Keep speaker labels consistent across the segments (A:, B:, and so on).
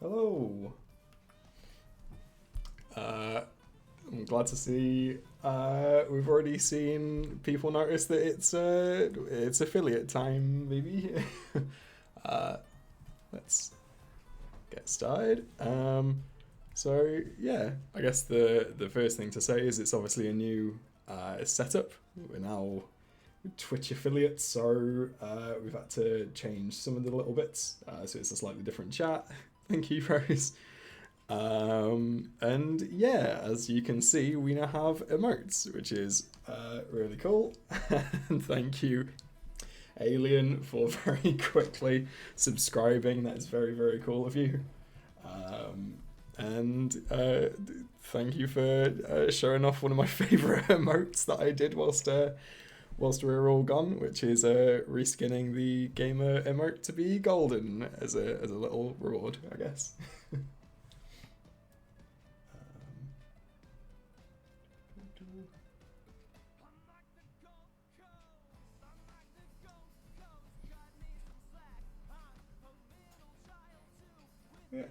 A: Hello. I'm glad to see we've already seen people notice that it's affiliate time, maybe. Let's get started. So yeah, I guess the first thing to say is it's obviously a new setup. We're now Twitch affiliates, so we've had to change some of the little bits. So it's a slightly different chat. Thank you, Rose. And yeah, as you can see, we now have emotes, which is really cool. And thank you, Alien, for very quickly subscribing. That is very, very cool of you. And thank you for showing off one of my favourite emotes that I did whilst we were all gone, which is reskinning the gamer emote to be golden as a little reward, I guess. Yeah.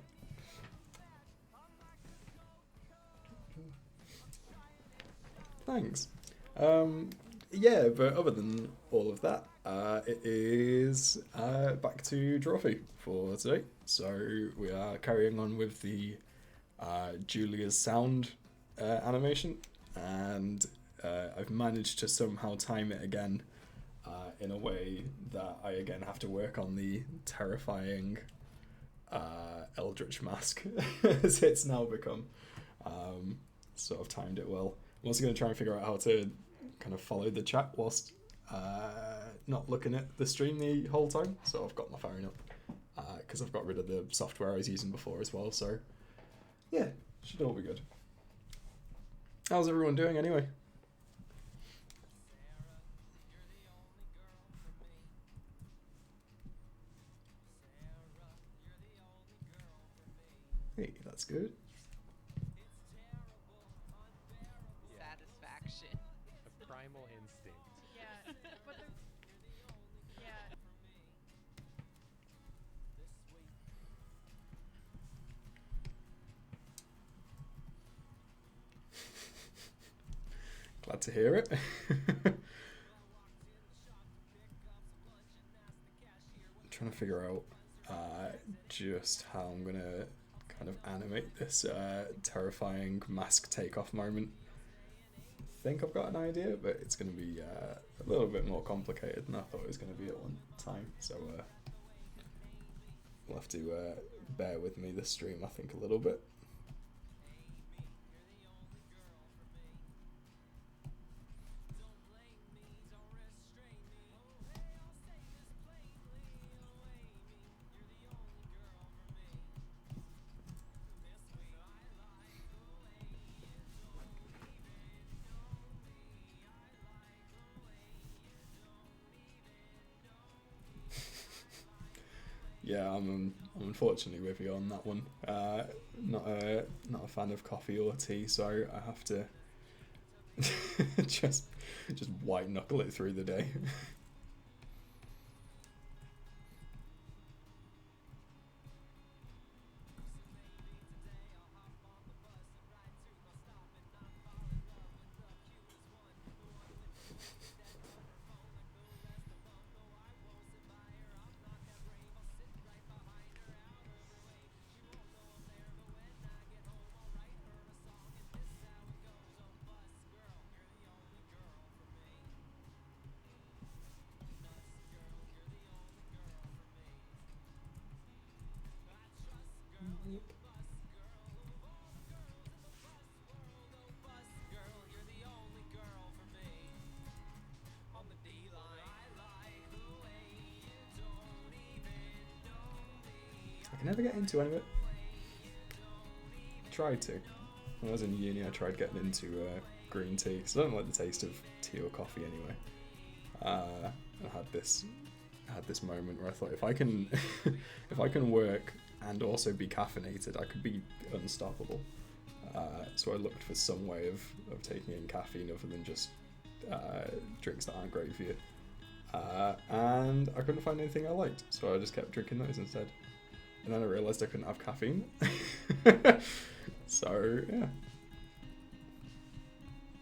A: Thanks. Yeah, but other than all of that, it is back to Drawfee for today. So we are carrying on with the Julia's sound animation, and I've managed to somehow time it again in a way that I again have to work on the terrifying Eldritch mask as it's now become. So I've timed it well. I'm also going to try and figure out how to kind of follow the chat whilst not looking at the stream the whole time. So I've got my phone up because I've got rid of the software I was using before as well. So yeah, should all be good. How's everyone doing anyway? Hey, that's good.
B: Satisfaction.
C: A primal instinct.
B: Yeah, but yeah.
A: Glad to hear it. I'm trying to figure out just how I'm gonna kind of animate this terrifying mask takeoff moment. I think I've got an idea, but it's going to be a little bit more complicated than I thought it was going to be at one time. So we'll have to bear with me this stream, I think, a little bit. Yeah, I'm unfortunately with you on that one. Not a fan of coffee or tea, so I have to just white knuckle it through the day. I can never get into any of it. Tried to. When I was in uni, I tried getting into green tea because I don't like the taste of tea or coffee anyway. I had this moment where I thought if I can if I can work and also be caffeinated, I could be unstoppable. So I looked for some way of taking in caffeine other than just drinks that aren't great for you. And I couldn't find anything I liked, so I just kept drinking those instead. And then I realised I couldn't have caffeine. So, yeah.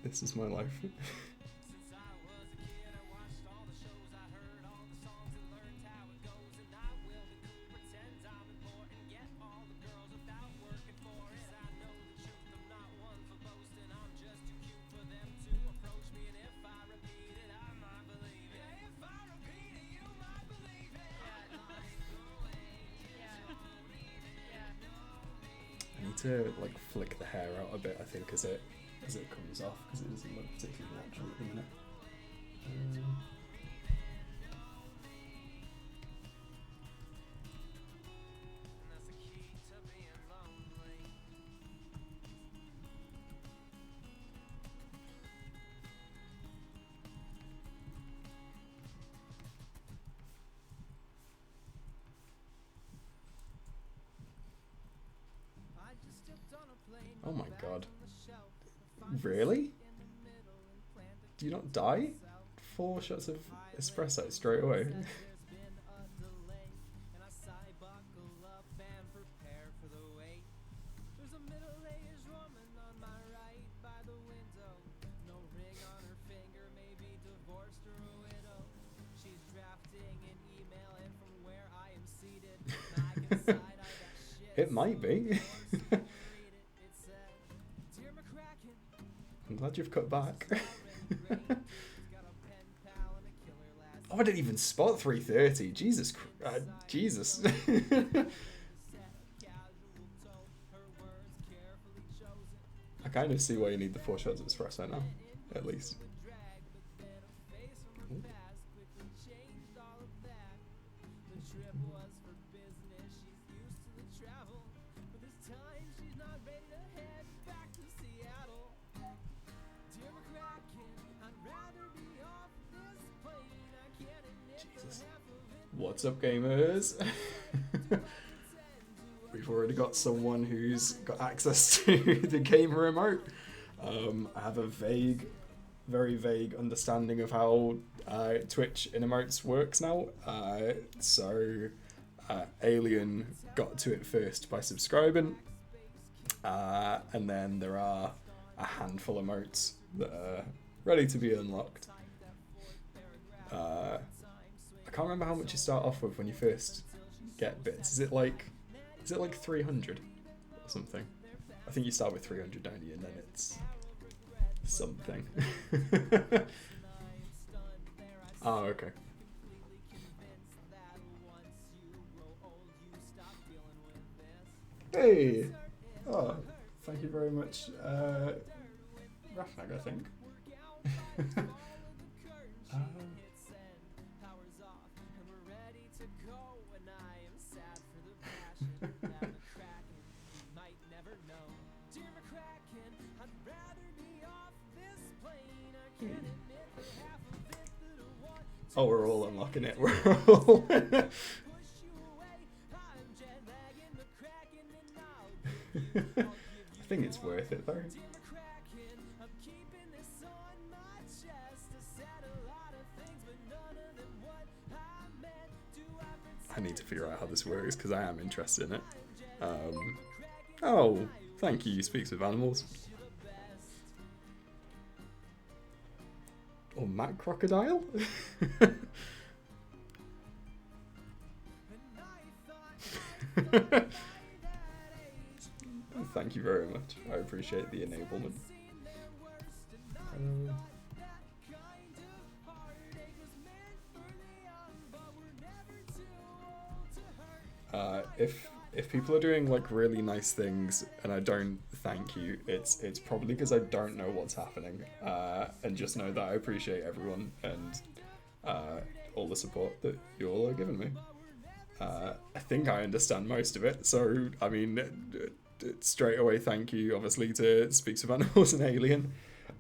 A: This is my life. I need to like flick the hair out a bit, I think, as it comes off, because it doesn't look particularly natural at the minute. Oh my god. Really? Do you not die? 4 shots of espresso straight away. It might be. I'm glad you've cut back. Oh, I didn't even spot 3:30. Jesus, Jesus. I kind of see why you need the 4 shots of espresso now, at least. What's up, gamers? We've already got someone who's got access to the game remote. I have a very vague understanding of how Twitch in emotes works now. Alien got to it first by subscribing, and then there are a handful of emotes that are ready to be unlocked. I can't remember how much you start off with when you first get bits. Is it like 300 or something? I think you start with 300, don't you? And then it's something. Oh, okay. Hey! Oh, thank you very much, Rafnag, I think. Oh, we're all unlocking it. We're all. I think it's worth it though. I need to figure out how this works because I am interested in it. Oh, thank you. Speaks with animals. Or Matt Crocodile? Thank you very much. I appreciate the enablement. If people are doing like really nice things and I don't thank you, it's probably because I don't know what's happening, and just know that I appreciate everyone and all the support that you all are giving me. I think I understand most of it, so I mean, straight away thank you obviously to Speaks of Animals and Alien,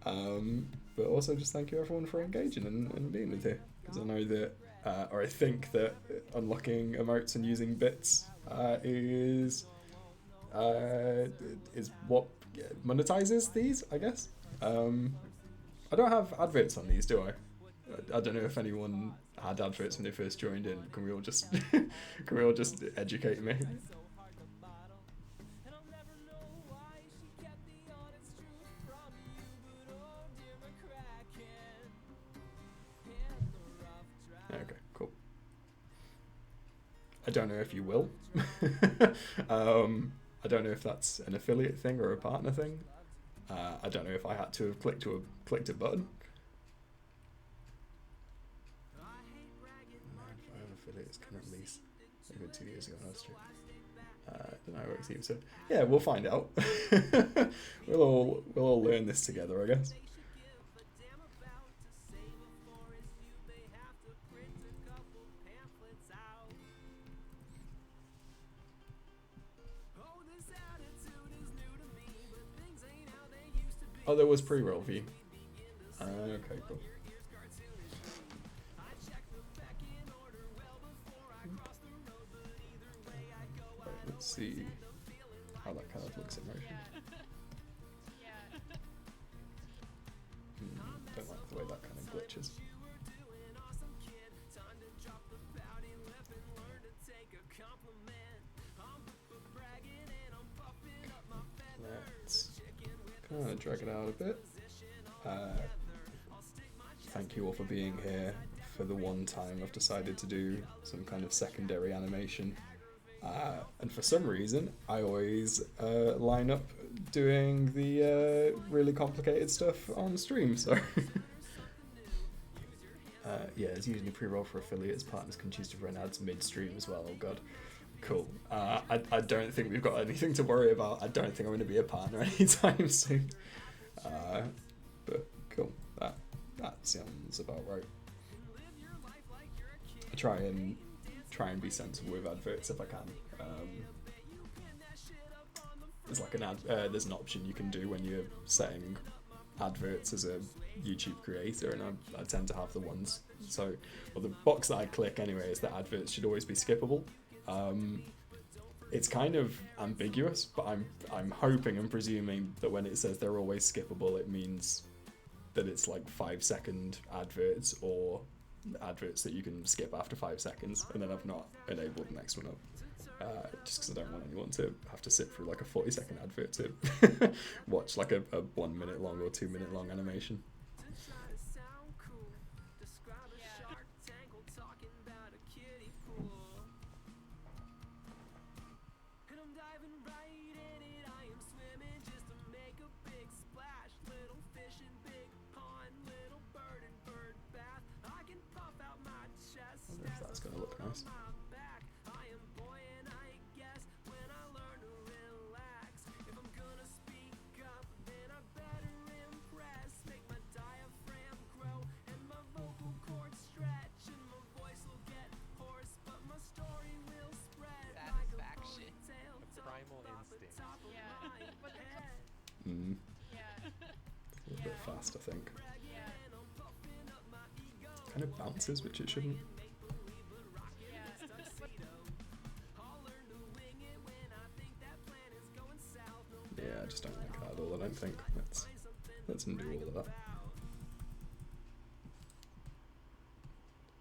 A: but also just thank you everyone for engaging and being with here, because I know that or I think that unlocking emotes and using bits is what monetizes these, I guess. I don't have adverts on these, do I? I don't know if anyone had adverts when they first joined in. Can we all just educate me? I don't know if you will. I don't know if that's an affiliate thing or a partner thing. I don't know if I had to have clicked a button. Man, 5 affiliates can at least maybe 2 years ago. That's true. I don't know how it works either. So yeah, we'll find out. we'll all learn this together, I guess. Oh, there was pre-roll view. Okay, cool. Right, let's see how that kind of looks in motion.
B: Yeah.
A: Don't like the way that kind of glitches. Let's kind of drag it out a bit. Thank you all for being here for the one time I've decided to do some kind of secondary animation. And for some reason, I always line up doing the really complicated stuff on stream, so... yeah, it's usually pre-roll for affiliates. Partners can choose to run ads mid-stream as well. Oh god. Cool. I don't think we've got anything to worry about. I don't think I'm going to be a partner anytime soon. But cool. That sounds about right. I try and be sensible with adverts if I can. There's like there's an option you can do when you're setting adverts as a YouTube creator, and I tend to have the ones. So, well, the box that I click anyway is that adverts should always be skippable. It's kind of ambiguous, but I'm hoping and presuming that when it says they're always skippable, it means that it's like 5-second adverts or adverts that you can skip after 5 seconds, and then I've not enabled the next one up. Just because I don't want anyone to have to sit through like a 40-second advert to watch like a 1 minute long or 2 minute long animation. I wonder if that's going to look nice. Mm.
B: Yeah.
A: A little bit fast, I think.
B: Yeah.
A: Kind of bounces, which it shouldn't. Yeah, I just don't like that at all, I don't think. Let's undo all of that.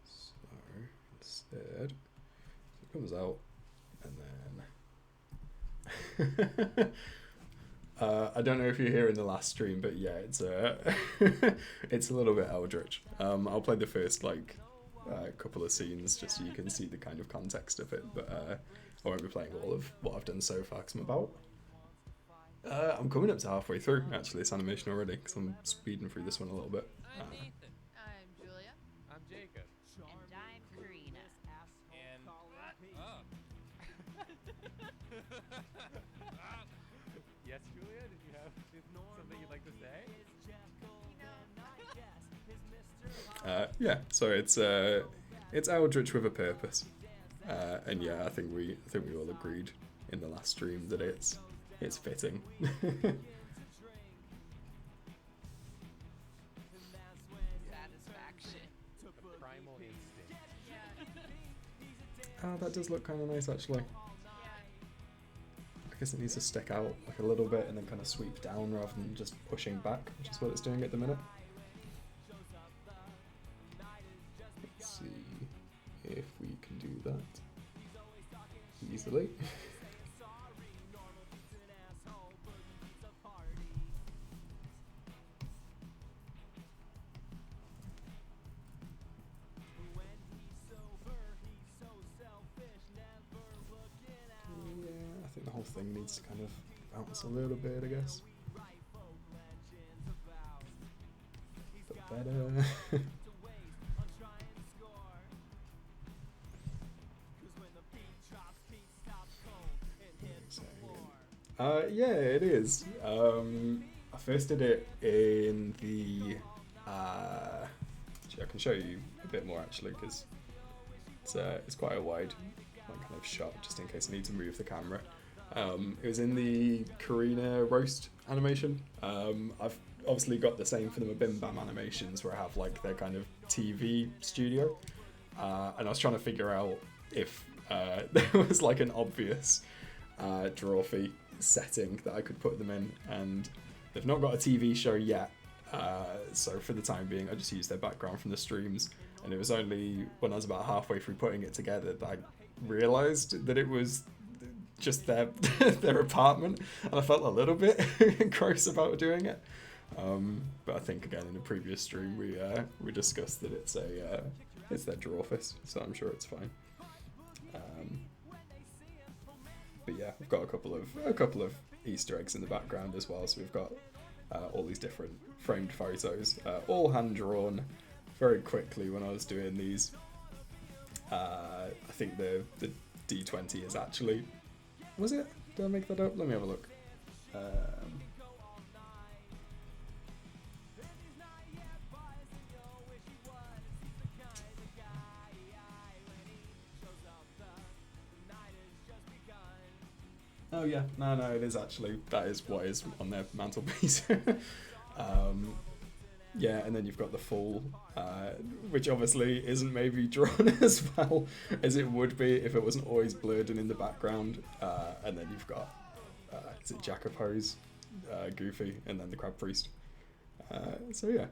A: So, instead, it comes out, and then... I don't know if you're here in the last stream, but yeah, it's it's a little bit eldritch. I'll play the first couple of scenes just so you can see the kind of context of it, but I won't be playing all of what I've done so far because I'm coming up to halfway through actually this animation already because I'm speeding through this one a little bit.
D: I'm Nathan.
B: I'm Julia.
C: I'm Jacob.
D: And I'm Karina.
C: And yes, Julia, did you have something you'd like to say?
A: Yeah, so it's eldritch with a purpose, and yeah, I think we all agreed in the last stream that it's fitting.
D: Satisfaction.
C: A primal instinct.
A: Oh, that does look kind of nice actually. I guess it needs to stick out like a little bit and then kind of sweep down rather than just pushing back, which is what it's doing at the minute. Let's see if we can do that easily. thing needs to kind of bounce a little bit, I guess. Bit better. Yeah, it is. I first did it in the. Actually, I can show you a bit more actually, because it's quite a wide kind of shot, just in case I need to move the camera. It was in the Karina roast animation. I've obviously got the same for the Bim Bam animations, where I have like their kind of TV studio, and I was trying to figure out if there was like an obvious Drawfee setting that I could put them in, and they've not got a TV show yet, so for the time being I just used their background from the streams, and it was only when I was about halfway through putting it together that I realised that it was just their their apartment, and I felt a little bit gross about doing it, but I think again in a previous stream we discussed that it's their draw office, so I'm sure it's fine. But yeah, we've got a couple of Easter eggs in the background as well. So we've got all these different framed photos, all hand drawn very quickly when I was doing these. I think the D20 is actually, was it? Did I make that up? Let me have a look. Oh yeah, no, it is actually, that is what is on their mantelpiece. Yeah, and then you've got the full, which obviously isn't maybe drawn as well as it would be if it wasn't always blurred and in the background. And then you've got, is it Jacopose, Goofy, and then the Crab Priest. So yeah,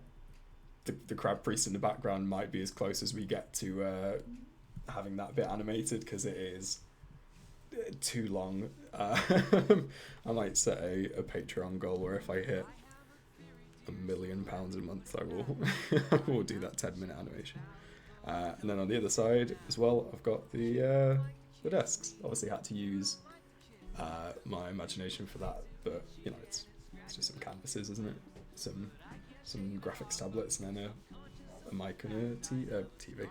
A: the Crab Priest in the background might be as close as we get to having that bit animated, because it is too long. I might set a Patreon goal where if I hit £1 million a month, I will I will do that 10-minute animation. And then on the other side as well, I've got the desks. Obviously had to use my imagination for that, but you know, it's just some canvases, isn't it? Some graphics tablets, and then a mic and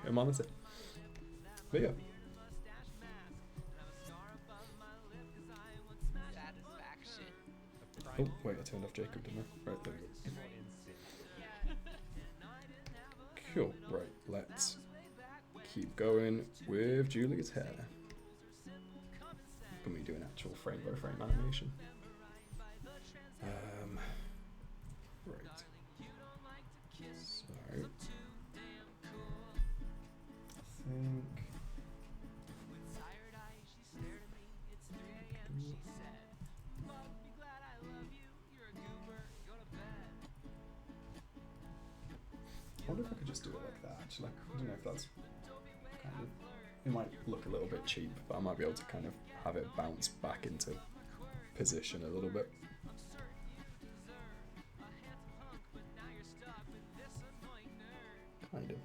A: a monitor. But yeah. Oh, wait, I turned off Jacob, didn't I? Right, there we go. Cool, right, let's keep going with Julie's hair. Can we do an actual frame by frame animation? Right. So, I think... I wonder if I could just do it like that, actually. I don't know if that's kind of... It might look a little bit cheap, but I might be able to kind of have it bounce back into position a little bit. Kind of.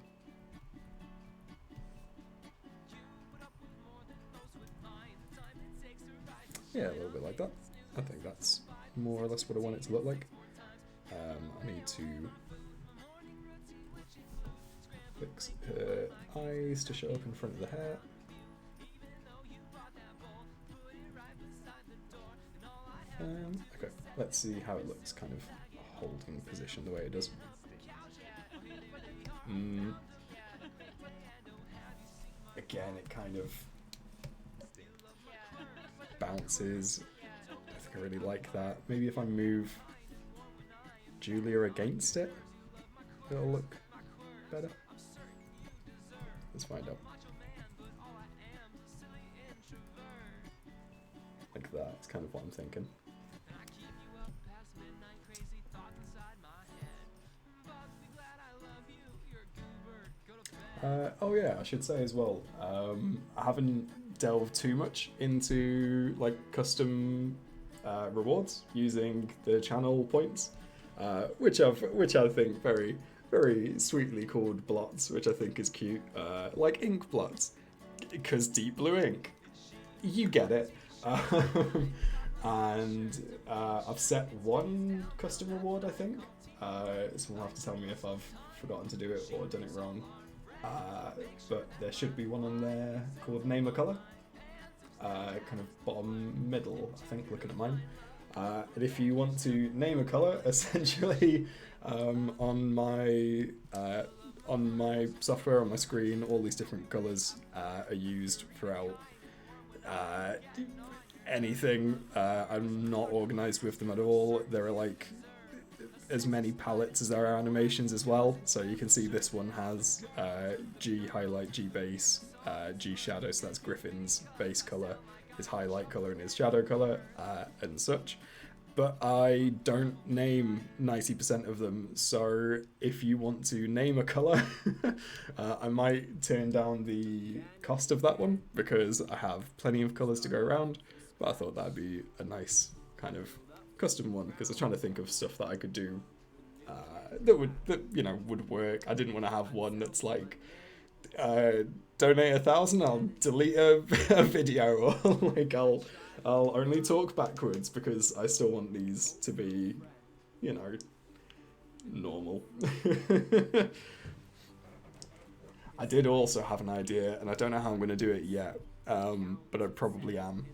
A: Yeah, a little bit like that. I think that's more or less what I want it to look like. I need to fix her eyes to show up in front of the hair. Okay, let's see how it looks kind of holding position the way it does. Again, it kind of bounces. I think I really like that. Maybe if I move Julia against it, it'll look better. Let's find out. Like that, it's kind of what I'm thinking. Oh yeah, I should say as well, I haven't delved too much into like custom rewards using the channel points, which I think very sweetly called blots, which I think is cute, like ink blots, because deep blue ink, you get it. and I've set one custom reward, I think. Someone will have to tell me if I've forgotten to do it or done it wrong. But there should be one on there called Name a Colour. Kind of bottom middle, I think, looking at mine. And if you want to name a colour, essentially on my software, on my screen, all these different colours are used throughout anything. I'm not organised with them at all. There are like as many palettes as there are animations as well. So you can see this one has G highlight, G base, G shadow, so that's Griffin's base colour, his highlight colour and his shadow colour, and such. But I don't name 90% of them, so if you want to name a colour, I might turn down the cost of that one, because I have plenty of colours to go around, but I thought that'd be a nice kind of custom one, because I was trying to think of stuff that I could do that would work. I didn't want to have one that's like, donate 1,000, I'll delete a video, or like I'll only talk backwards, because I still want these to be, normal. I did also have an idea, and I don't know how I'm going to do it yet, but I probably am,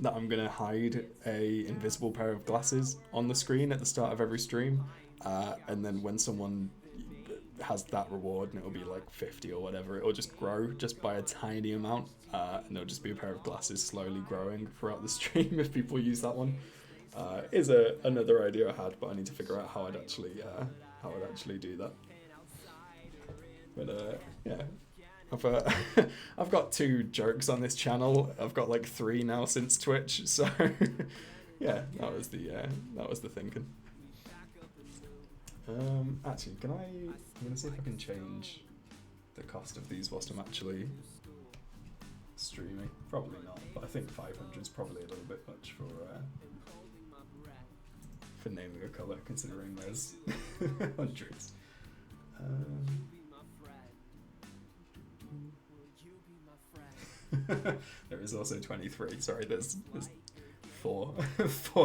A: that I'm going to hide a invisible pair of glasses on the screen at the start of every stream, and then when someone has that reward, and it'll be like 50 or whatever, it'll just grow just by a tiny amount, and there'll just be a pair of glasses slowly growing throughout the stream if people use that one. Is another idea I had, but I need to figure out how I'd actually do that. But yeah, I've got 2 jokes on this channel. I've got like 3 now since Twitch, so yeah, that was the thinking. Actually, I'm gonna see if I can change the cost of these whilst I'm actually streaming. Probably not, but I think 500 is probably a little bit much for naming a colour, considering there's hundreds. There is also 23. Sorry, there's 4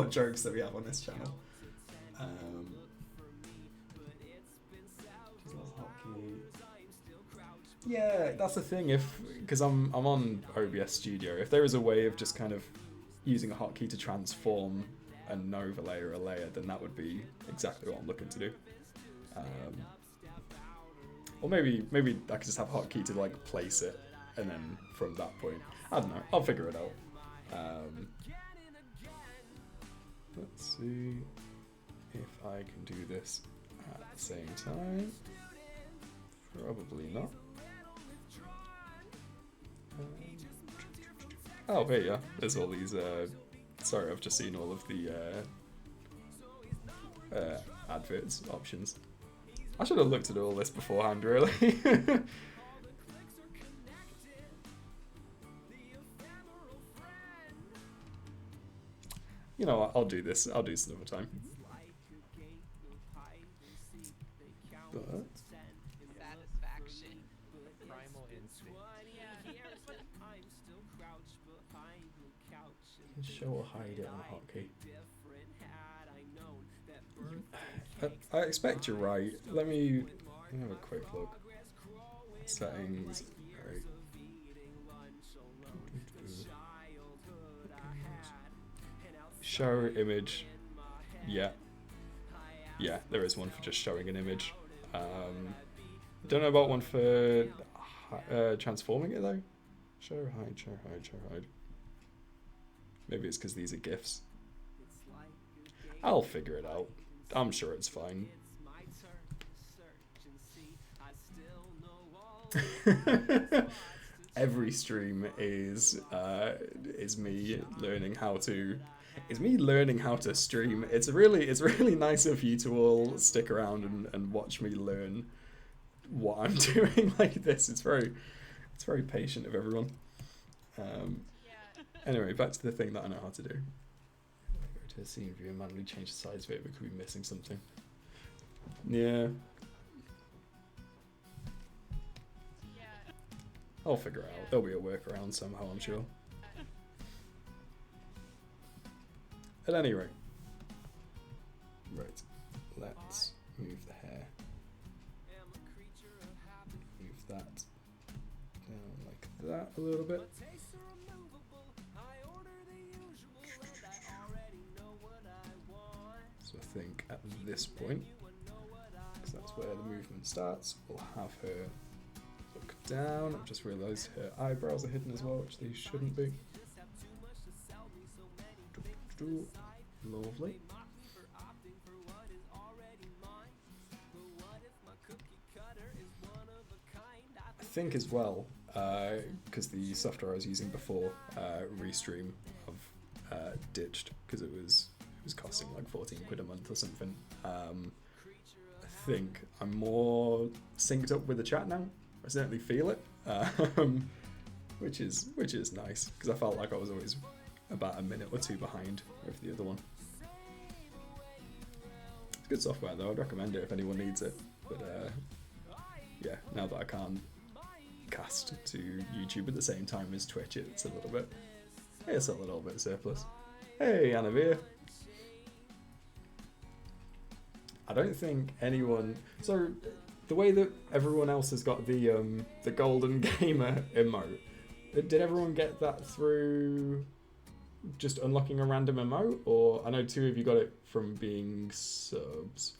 A: jokes that we have on this channel. Yeah, that's the thing. Because I'm on OBS Studio, if there is a way of just kind of using a hotkey to transform an overlay or a layer, then that would be exactly what I'm looking to do. Or maybe I could just have a hotkey to like place it, and then from that point, I don't know. I'll figure it out. Let's see if I can do this at the same time. Probably not. Oh, here you are. There's all these. Sorry, I've just seen all of the adverts options. I should have looked at all this beforehand, really. You know what? I'll do this. I'll do this another time. But
B: Satisfaction.
C: Primal instinct.
A: show or hide it on hotkey. I expect you're right. Let me have a quick look. Settings. Right. Show image. Yeah. Yeah, there is one for just showing an image. Don't know about one for transforming it though. Show, hide, show, hide, show, hide. Maybe it's because these are GIFs. I'll figure it out. I'm sure it's fine. Every stream is me learning how to. It's me learning how to stream. It's really nice of you to all stick around and watch me learn what I'm doing like this. It's very patient of everyone. Anyway, back to the thing that I know how to do. Go to the scene view and manually change the size of it. We could be missing something. Yeah. I'll figure it out. There'll be a workaround somehow, I'm sure. At any rate. Right. Let's move the hair. Move that down like that a little bit. So I think at this point, because that's where the movement starts, we'll have her look down. I've just realised her eyebrows are hidden as well, which they shouldn't be. Lovely. I think as well, because the software I was using before, Restream, I've ditched because it was costing like 14 quid a month or something. I think I'm more synced up with the chat now. I certainly feel it, which is nice because I felt like I was always about a minute or two behind with the other one. It's good software though. I'd recommend it if anyone needs it. But yeah, now that I can't cast to YouTube at the same time as Twitch, it's a little bit surplus. Hey, Anavir. I don't think anyone. So the way that everyone else has got the golden gamer emote, did everyone get that through just unlocking a random emote, or I know 2 of you got it from being subs?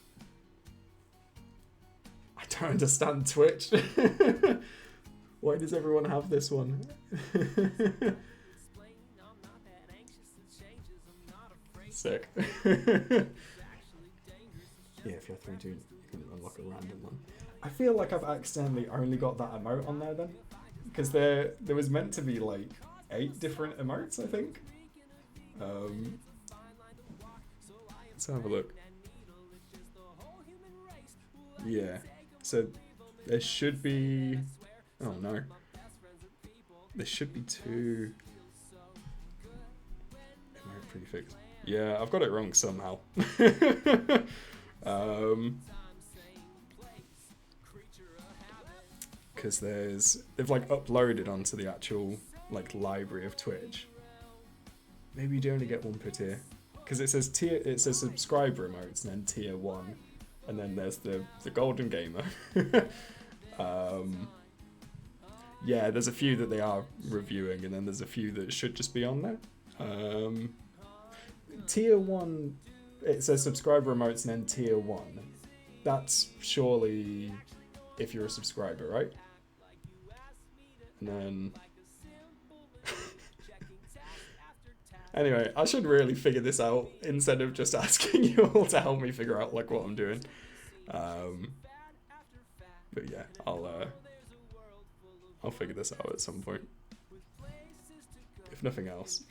A: I don't understand Twitch. Why does everyone have this one? Sick. Yeah, if you're 3-2, you can unlock a random one. I feel like I've accidentally only got that emote on there then, because there was meant to be like 8 different emotes, I think. Let's have a look. Yeah, so there should be. Oh no, there should be 2 emote prefix. Yeah, I've got it wrong somehow. Because they've like uploaded onto the actual like library of Twitch. Maybe you do only get 1 per tier, because it says subscriber emotes and then tier 1, and then there's the golden gamer. Yeah, there's a few that they are reviewing, and then there's a few that should just be on there. Tier 1, it says subscriber emotes and then tier 1. That's surely if you're a subscriber, right? And then anyway, I should really figure this out instead of just asking you all to help me figure out like what I'm doing. But yeah, I'll figure this out at some point. If nothing else,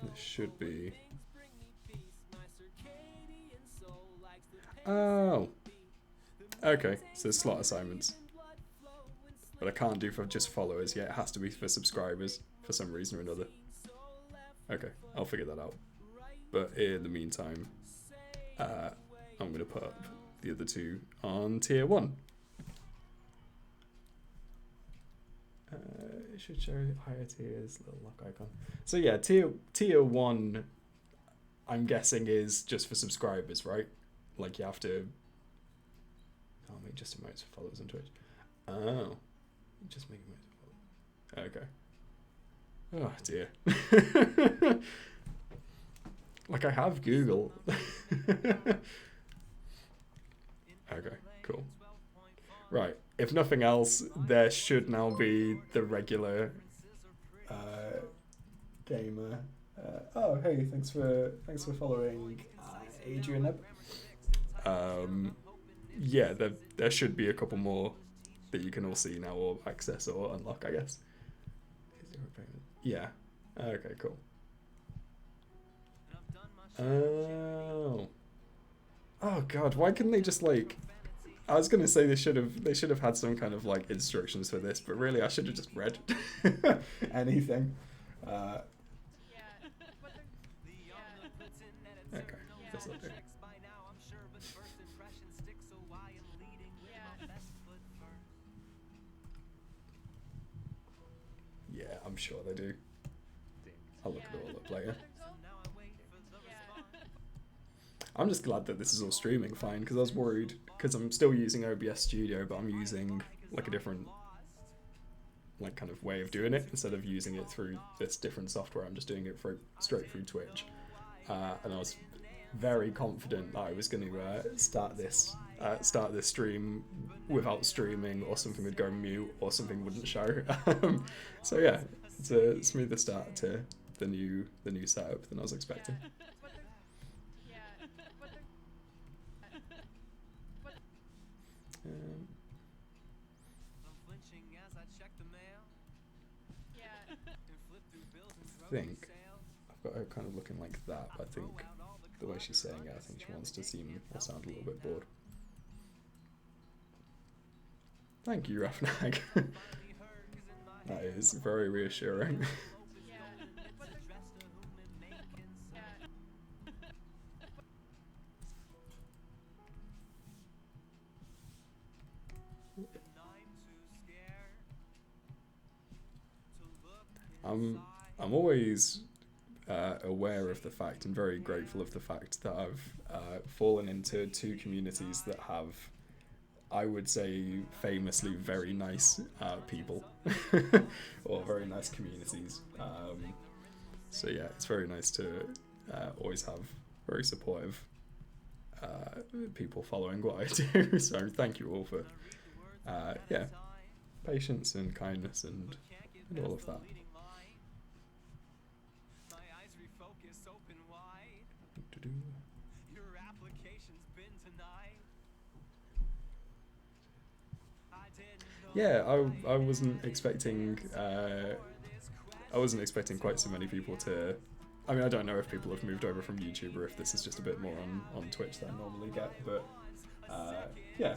A: it should be. Oh, okay. So there's slot assignments, but I can't do for just followers yet. It has to be for subscribers for some reason or another. Okay, I'll figure that out. But in the meantime, I'm gonna put up the other 2 on tier 1. It should show higher tiers, little lock icon. So yeah, tier 1, I'm guessing is just for subscribers, right? Like you have to. I'll make just emotes for followers on Twitch. Oh, just make emotes for followers. Okay. Oh dear. Like I have Google. Okay, cool. Right. If nothing else, there should now be the regular gamer. Oh, hey, thanks for following Adrian. Yeah, there should be a couple more that you can all see now or access or unlock, I guess. Yeah. Okay, cool. Oh god, why couldn't they just like? I was gonna say they should have had some kind of like instructions for this, but really I should have just read anything. Okay, this'll do. Yeah, I'm sure they do. I'll look it all up later. I'm just glad that this is all streaming fine, because I was worried, because I'm still using OBS Studio, but I'm using like a different like kind of way of doing it. Instead of using it through this different software, I'm just doing it straight through Twitch. And I was very confident that I was going to start this stream without streaming, or something would go mute, or something wouldn't show. So yeah, it's a smoother start to the new setup than I was expecting. I think I've got her kind of looking like that, but I think the way she's saying it, I think she wants to seem or sound a little bit bored. Thank you, Rafnag. That is very reassuring. I'm always aware of the fact and very grateful of the fact that I've fallen into two communities that have, I would say, famously very nice people or very nice communities. So yeah, it's very nice to always have very supportive people following what I do. So thank you all for yeah, patience and kindness and all of that. Yeah, I wasn't expecting quite so many people to. I mean, I don't know if people have moved over from YouTube or if this is just a bit more on Twitch than I normally get, but yeah,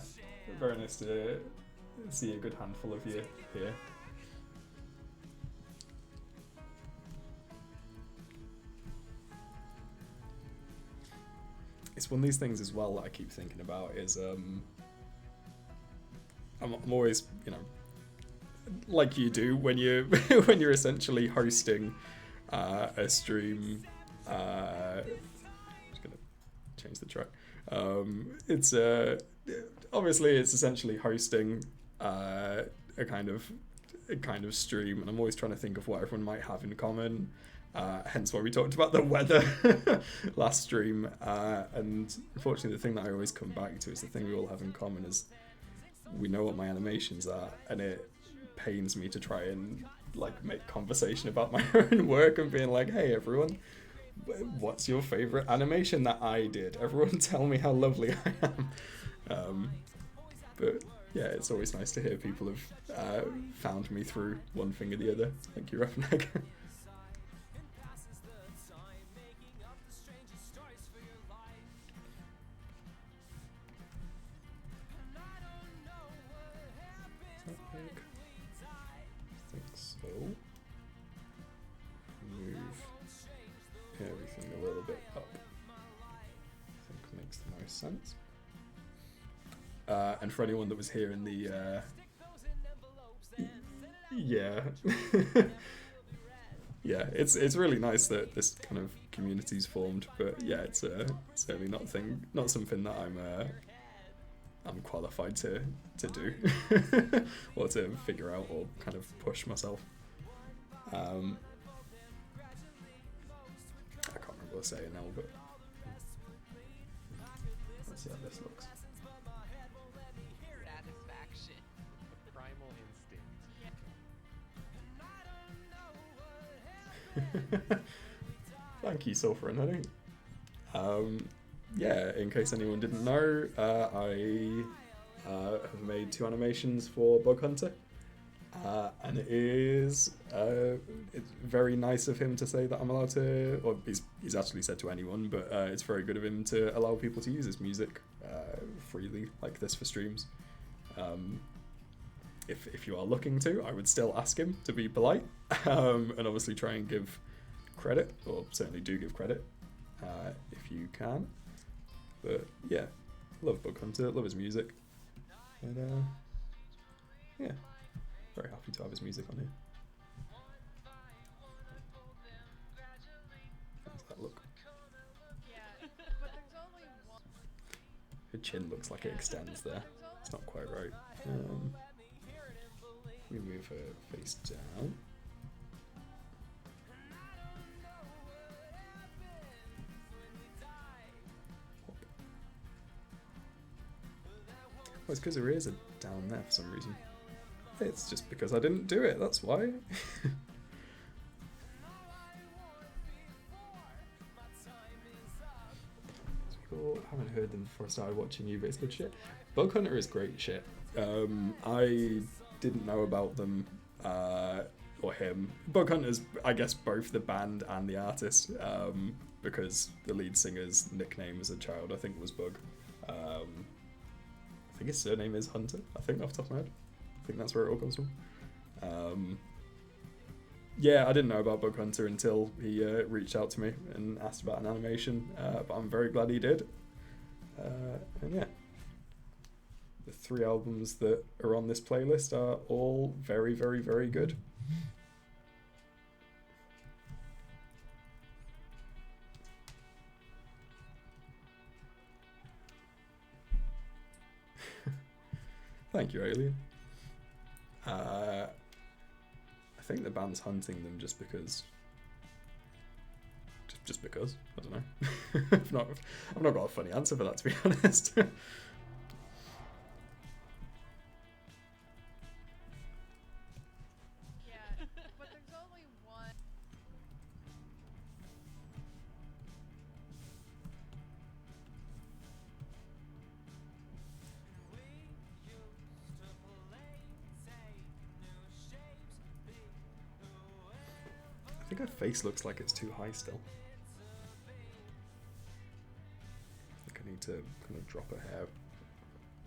A: very nice to see a good handful of you here. It's one of these things as well that I keep thinking about is I'm always, you know, like you do when you when you're essentially hosting a stream. Just gonna change the track. It's obviously it's essentially hosting a kind of stream, and I'm always trying to think of what everyone might have in common. Hence why we talked about the weather last stream. And unfortunately, the thing that I always come back to is the thing we all have in common is we know what my animations are, and it pains me to try and like make conversation about my own work and being like, hey everyone, what's your favorite animation that I did? Everyone tell me how lovely I am. But yeah, it's always nice to hear people have found me through one thing or the other. Thank you, Rafnag. Everything a little bit up, I think makes the most sense. And for anyone that was here in the yeah yeah, it's really nice that this kind of community's formed, but yeah, it's certainly not something that I'm qualified to do or to figure out or kind of push myself. I can't remember what to say now, but let's see how this looks.
B: Satisfaction.
C: Primal instinct.
A: Thank you, Sulfur and Honey. Yeah, in case anyone didn't know, I have made 2 animations for Bug Hunter. And it's very nice of him to say that I'm allowed to, or he's actually said to anyone, but it's very good of him to allow people to use his music freely like this for streams. If you are looking to, I would still ask him to be polite, and obviously try and give credit, or certainly do give credit if you can. But yeah, love Bug Hunter, love his music, and yeah. Very happy to have his music on here. Her chin looks like it extends there. It's not quite right. We move her face down. Well, it's because her ears are down there for some reason. It's just because I didn't do it, that's why. People haven't heard them before I started watching you, but it's good shit. Bug Hunter is great shit. I didn't know about them, or him. Bug Hunter's, I guess, both the band and the artist, because the lead singer's nickname as a child, I think, was Bug. I think his surname is Hunter, I think, off the top of my head. I think that's where it all comes from. Yeah, I didn't know about Bug Hunter until he reached out to me and asked about an animation, but I'm very glad he did. And yeah, the 3 albums that are on this playlist are all very, very, very good. Thank you, Alien. I think the band's hunting them just because. Just because. I don't know. I've not got a funny answer for that, to be honest.
B: Yeah, but there's only one.
A: I think her face looks like it's too high still. I think I need to kind of drop her hair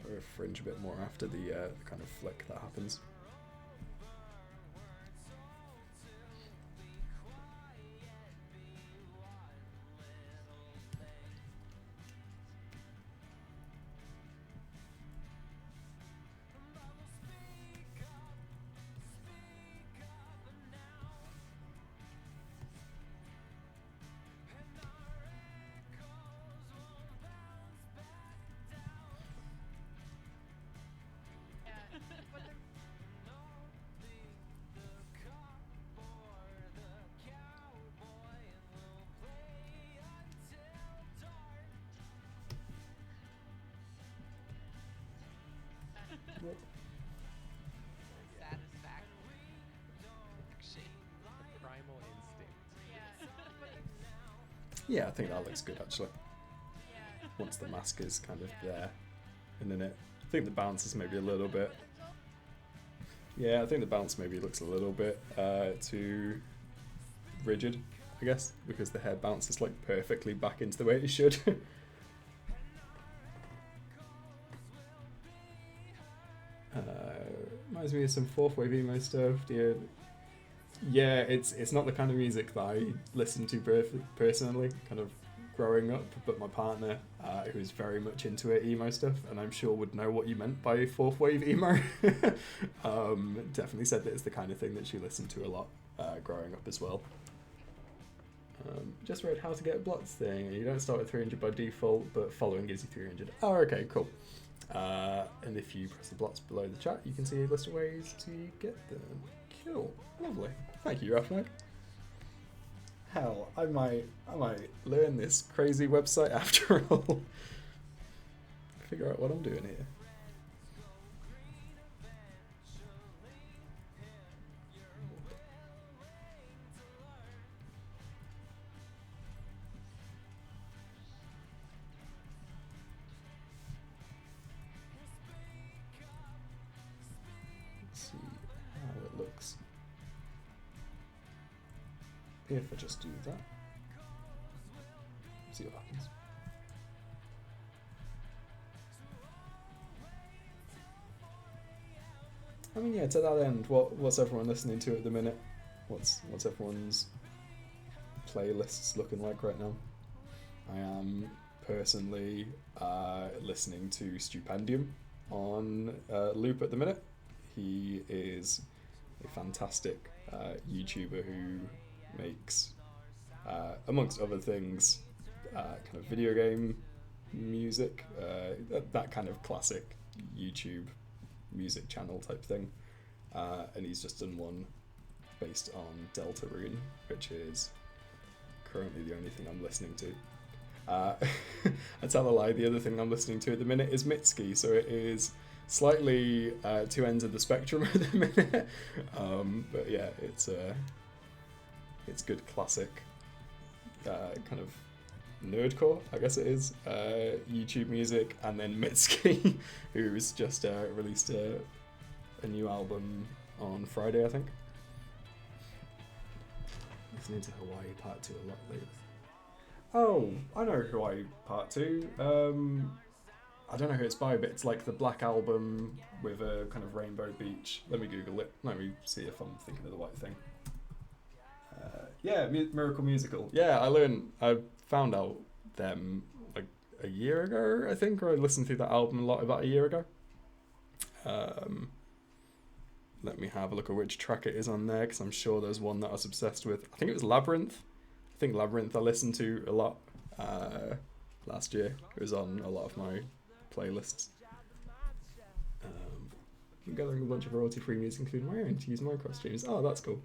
A: or her fringe a bit more after the kind of flick that happens.
B: Satisfaction.
C: Primal instinct.
A: Yeah, I think that looks good actually. Once the mask is kind of there and in it. I think the bounce is maybe a little bit. Yeah, I think the bounce maybe looks a little bit too rigid, I guess, because the hair bounces like perfectly back into the way it should. Reminds me of some fourth wave emo stuff, dear. Yeah, it's not the kind of music that I listen to personally, kind of growing up, but my partner, who's very much into it, emo stuff, and I'm sure would know what you meant by fourth wave emo, definitely said that it's the kind of thing that she listened to a lot growing up as well. Just read how to get blots thing. You don't start with 300 by default, but following gives you 300. Oh, okay, cool. And if you press the blots below the chat, you can see a list of ways to get them. Cool, lovely. Thank you, Rafmag. Hell, I might learn this crazy website after all. Figure out what I'm doing here. Let's see how it looks if I just do that. See what happens. I mean, yeah, to that end, what's everyone listening to at the minute? What's everyone's playlists looking like right now? I am personally listening to Stupendium on loop at the minute. He is a fantastic YouTuber who makes, amongst other things, kind of video game music, that kind of classic YouTube music channel type thing. And he's just done one based on Deltarune, which is currently the only thing I'm listening to. I tell a lie, the other thing I'm listening to at the minute is Mitski, so it is slightly two ends of the spectrum at the minute. But yeah, it's good classic kind of nerdcore, I guess it is, YouTube music. And then Mitski, who's just released a new album on Friday, I think. Listening to Hawaii Part 2 a lot lately. Oh, I know Hawaii Part 2. I don't know who it's by, but it's like the Black Album with a kind of rainbow beach. Let me Google it. Let me see if I'm thinking of the right thing. Yeah, Miracle Musical. Yeah, I found out them like a year ago, I think, or I listened to that album a lot about a year ago. Let me have a look at which track it is on there, because I'm sure there's one that I was obsessed with. I think it was Labyrinth. I think Labyrinth I listened to a lot last year. It was on a lot of my playlists. I'm gathering a bunch of royalty-free music, including my own, to use my costumes. Oh, that's cool.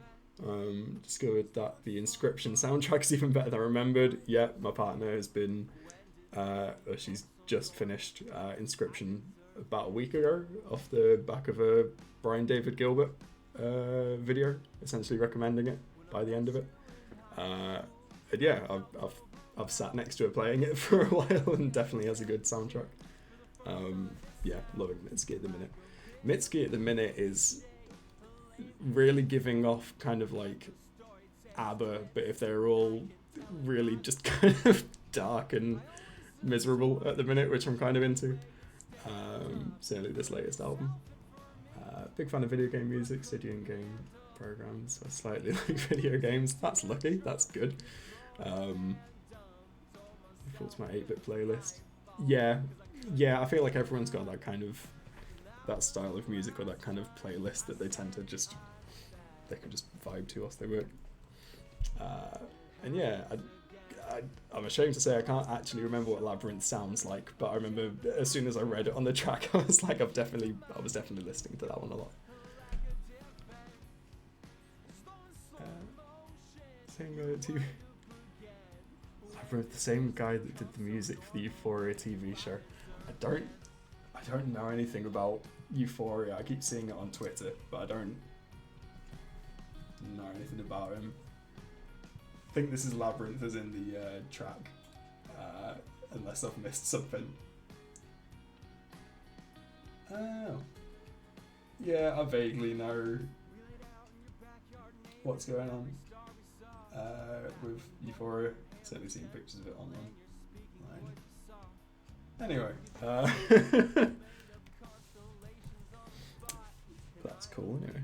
A: Discovered that the Inscription soundtrack's even better than I remembered. Yeah, my partner has been... she's just finished Inscription about a week ago off the back of a Brian David Gilbert video, essentially recommending it by the end of it. And yeah, I've sat next to her playing it for a while, and definitely has a good soundtrack. Yeah, loving Mitski at the minute. Mitski at the minute is really giving off kind of like ABBA, but if they're all really just kind of dark and miserable at the minute, which I'm kind of into. Certainly this latest album. Big fan of video game music, studying game programs. I slightly like video games. That's lucky. That's good. Thoughts my 8-bit playlist. Yeah. I feel like everyone's got that kind of that style of music or that kind of playlist that they tend to just can just vibe to whilst they work. And yeah, I'm ashamed to say I can't actually remember what Labyrinth sounds like, but I remember as soon as I read it on the track, I was like, I was definitely listening to that one a lot. Same guy too. Labyrinth, the same guy that did the music for the Euphoria TV show. I don't know anything about Euphoria. I keep seeing it on Twitter, but I don't know anything about him. I think this is Labyrinth as in the track, unless I've missed something. Oh. Yeah, I vaguely know what's going on with Euphoria. Certainly seen pictures of it online. Anyway, that's cool anyway.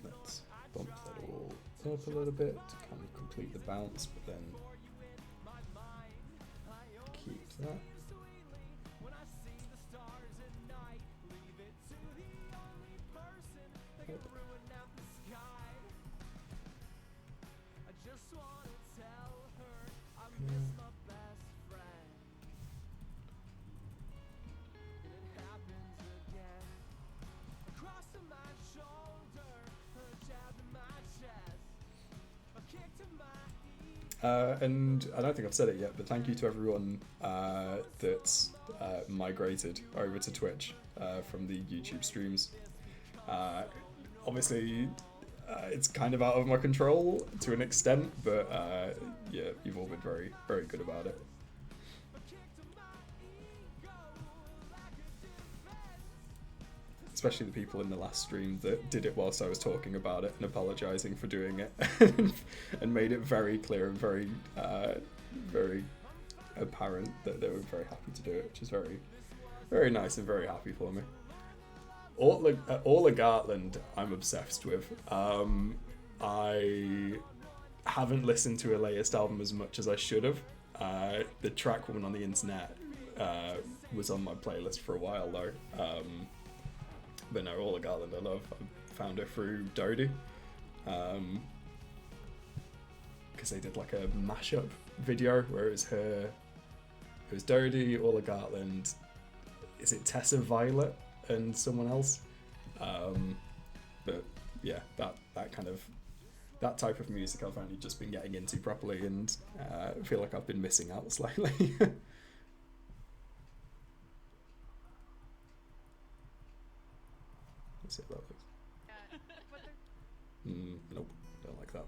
A: Let's bump that all up a little bit to kind of complete the bounce, but then keep that. And I don't think I've said it yet, but thank you to everyone that's migrated over to Twitch from the YouTube streams. Obviously, it's kind of out of my control to an extent, but yeah, you've all been very, very good about it. Especially the people in the last stream that did it whilst I was talking about it and apologising for doing it and made it very clear and very, very apparent that they were very happy to do it, which is very, very nice and very happy for me. Orla Gartland, I'm obsessed with. I haven't listened to her latest album as much as I should have. The track Woman on the Internet was on my playlist for a while though. But no, Orla Gartland I love. I found her through Dodie. because they did like a mashup video where it was Dodie, Orla Gartland, is it Tessa Violet and someone else? But yeah, that kind of that type of music I've only just been getting into properly, and I feel like I've been missing out slightly. Let's see how that looks.
B: But they're
A: Nope, don't like that.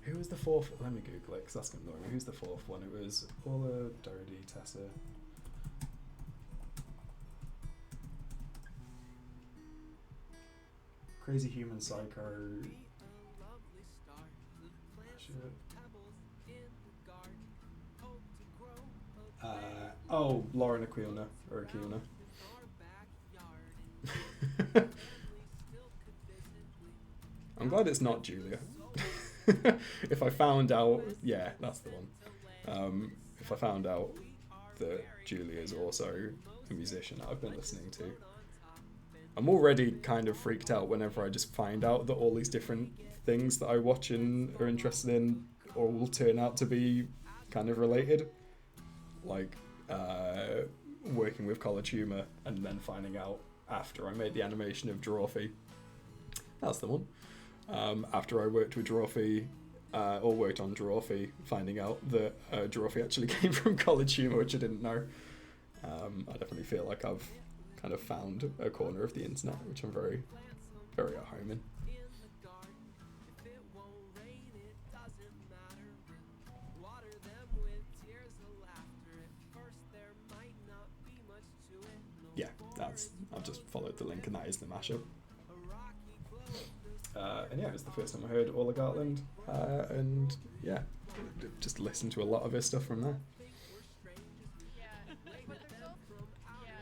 A: Who was the fourth? Let me Google it because that's going to annoy me. Who's the fourth one? It was Orla, Dodie, Tessa. Crazy Human Psycho. Shit. Oh, Lauren Aquilina or Aquilina. I'm glad it's not Julia. If I found out, yeah, that's the one. If I found out that Julia is also a musician that I've been listening to, I'm already kind of freaked out whenever I just find out that all these different things that I watch and are interested in or will turn out to be kind of related. Like working with College Humor and then finding out after I made the animation of Drawfee. That's the one. After I worked with Drawfee, or worked on Drawfee, finding out that Drawfee actually came from College Humor, which I didn't know. I definitely feel like I've kind of found a corner of the internet, which I'm very, very at home in. Yeah, I've just followed the link and that is the mashup. And yeah, it was the first time I heard Orla Gartland, and yeah, just listened to a lot of his stuff from there.
B: yeah. But there's also yeah.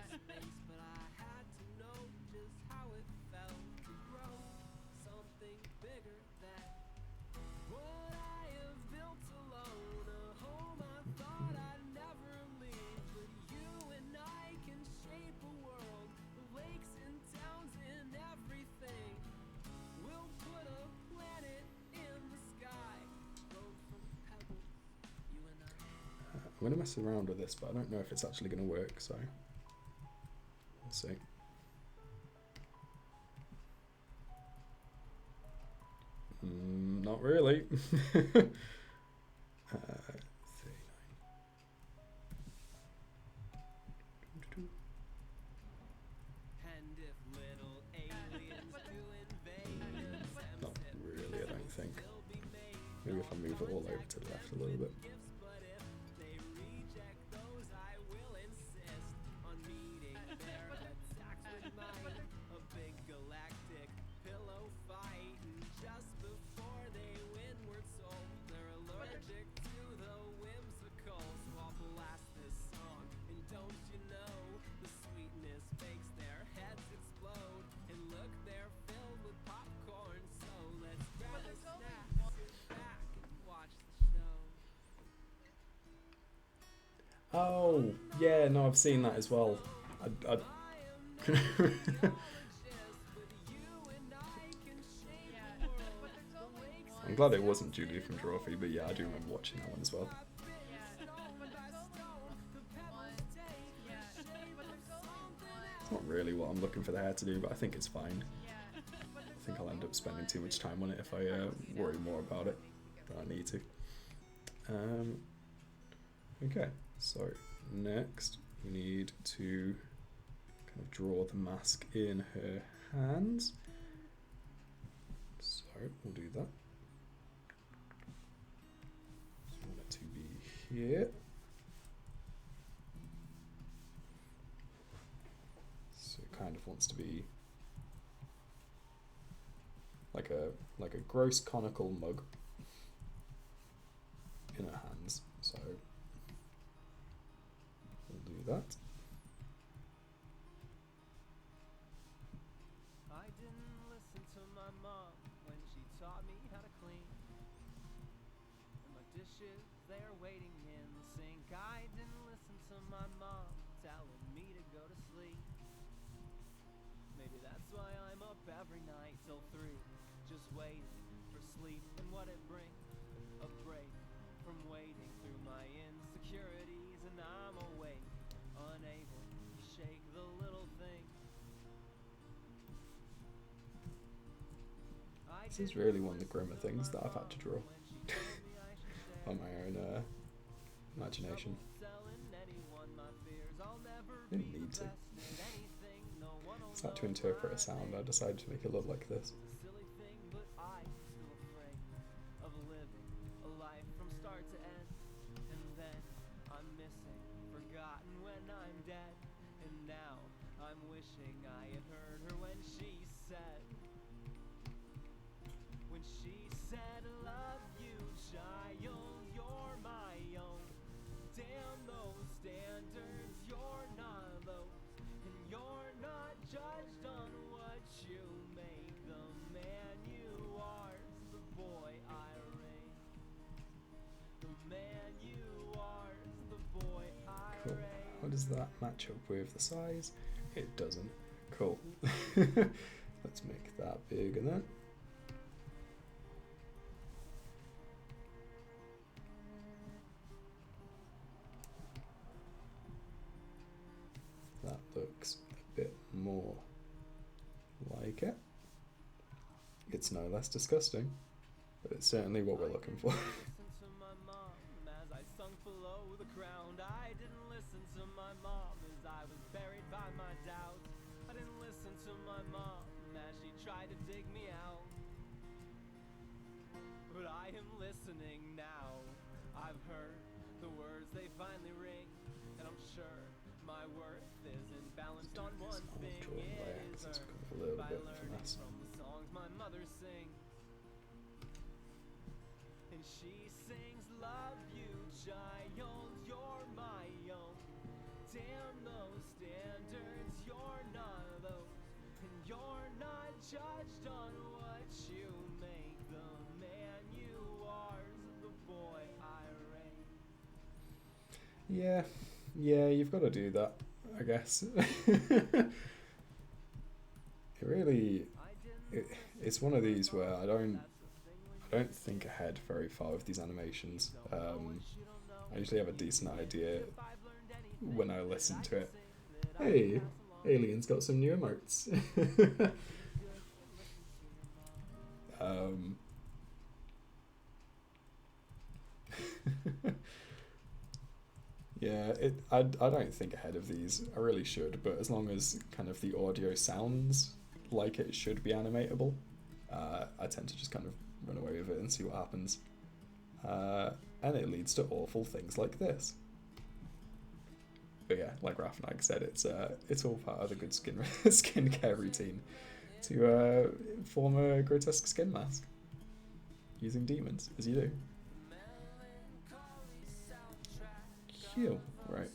A: I'm going to mess around with this, but I don't know if it's actually going to work, so we'll see. Not really. 39. Not really, I don't think. Maybe if I move it all over to the left a little bit. Oh, yeah, no, I've seen that as well. I'm glad it wasn't Julie from Drawfee, but yeah, I do remember watching that one as well. It's not really what I'm looking for the hair to do, but I think it's fine. I think I'll end up spending too much time on it if I worry more about it than I need to. Okay, so next we need to kind of draw the mask in her hands. So we'll do that. I want it to be here. So it kind of wants to be like a gross conical mug in her hands. So we'll do that.
E: I didn't listen to my mom when she taught me how to clean. And my dishes, they're waiting in the sink. I didn't listen to my mom telling me to go to sleep. every night till 3, just waiting for sleep and what it brings. A break from wading through my insecurities, and I'm awake, unable to shake the little thing.
A: This is really one of the grimmer things that I've had to draw on my own imagination. Didn't need to. Start to interpret a sound, I decided to make it look like this.
E: Silly thing, but I'm still afraid of living a life from start to end. And then I'm missing, forgotten when I'm dead. And now I'm wishing I had heard her when she said, love you, child, you're my own. Damn those standards, you're not those. And you're not judged on what you make the man you are. The boy I raised. The man you are. The boy I
A: Cool.
E: raised.
A: How does that match up with the size? It doesn't. Cool. Let's make that bigger then. That looks a bit more like it. It's no less disgusting, but it's certainly what we're looking for.
E: Listen to my mom as I sunk below the ground. I didn't listen to my mom as I was buried by my doubts. I didn't listen to my mom as she tried to dig me out. But I am listening now. I've heard the words, they finally ring, and I'm sure my worth isn't balanced on one thing. It is earned by learning from the songs my mother sings. And she sings, love you, child, you're my own. Damn those standards, you're not those. And you're not judged on what you make the man you are. The boy I raised.
A: Yeah, you've got to do that, I guess. It's one of these where I don't think ahead very far with these animations. I usually have a decent idea when I listen to it. Hey, Alien's got some new emotes. Yeah, I don't think ahead of these. I really should, but as long as kind of the audio sounds like it should be animatable, I tend to just kind of run away with it and see what happens. And it leads to awful things like this. But yeah, like Rafnag said, it's all part of the good skincare routine to form a grotesque skin mask using demons, as you do. Cute, right.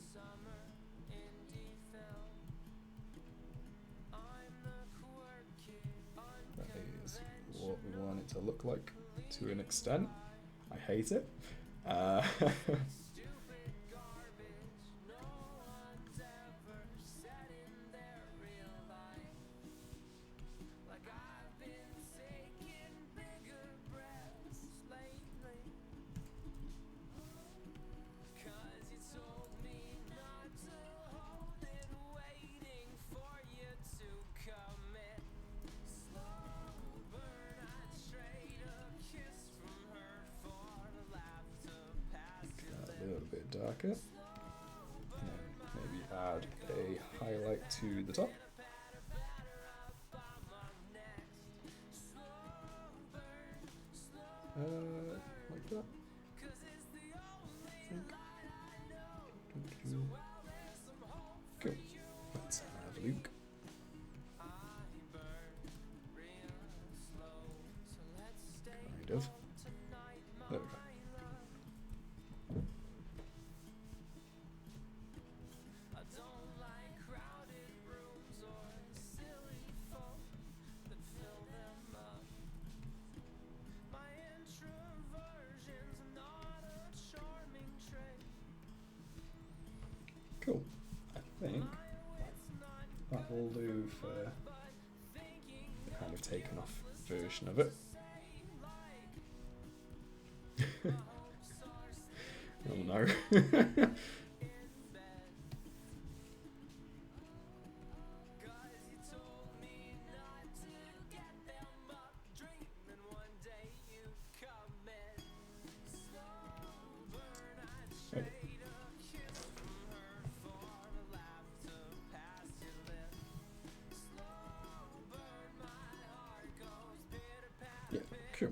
A: That is what we want it to look like to an extent. I hate it. Darker, and then maybe add a highlight to the top. Like that. Cool. Let's have Luke. Kind of. There we go. Cool. I think that will do for the kind of taken off version of it. Oh no. Yeah, cool.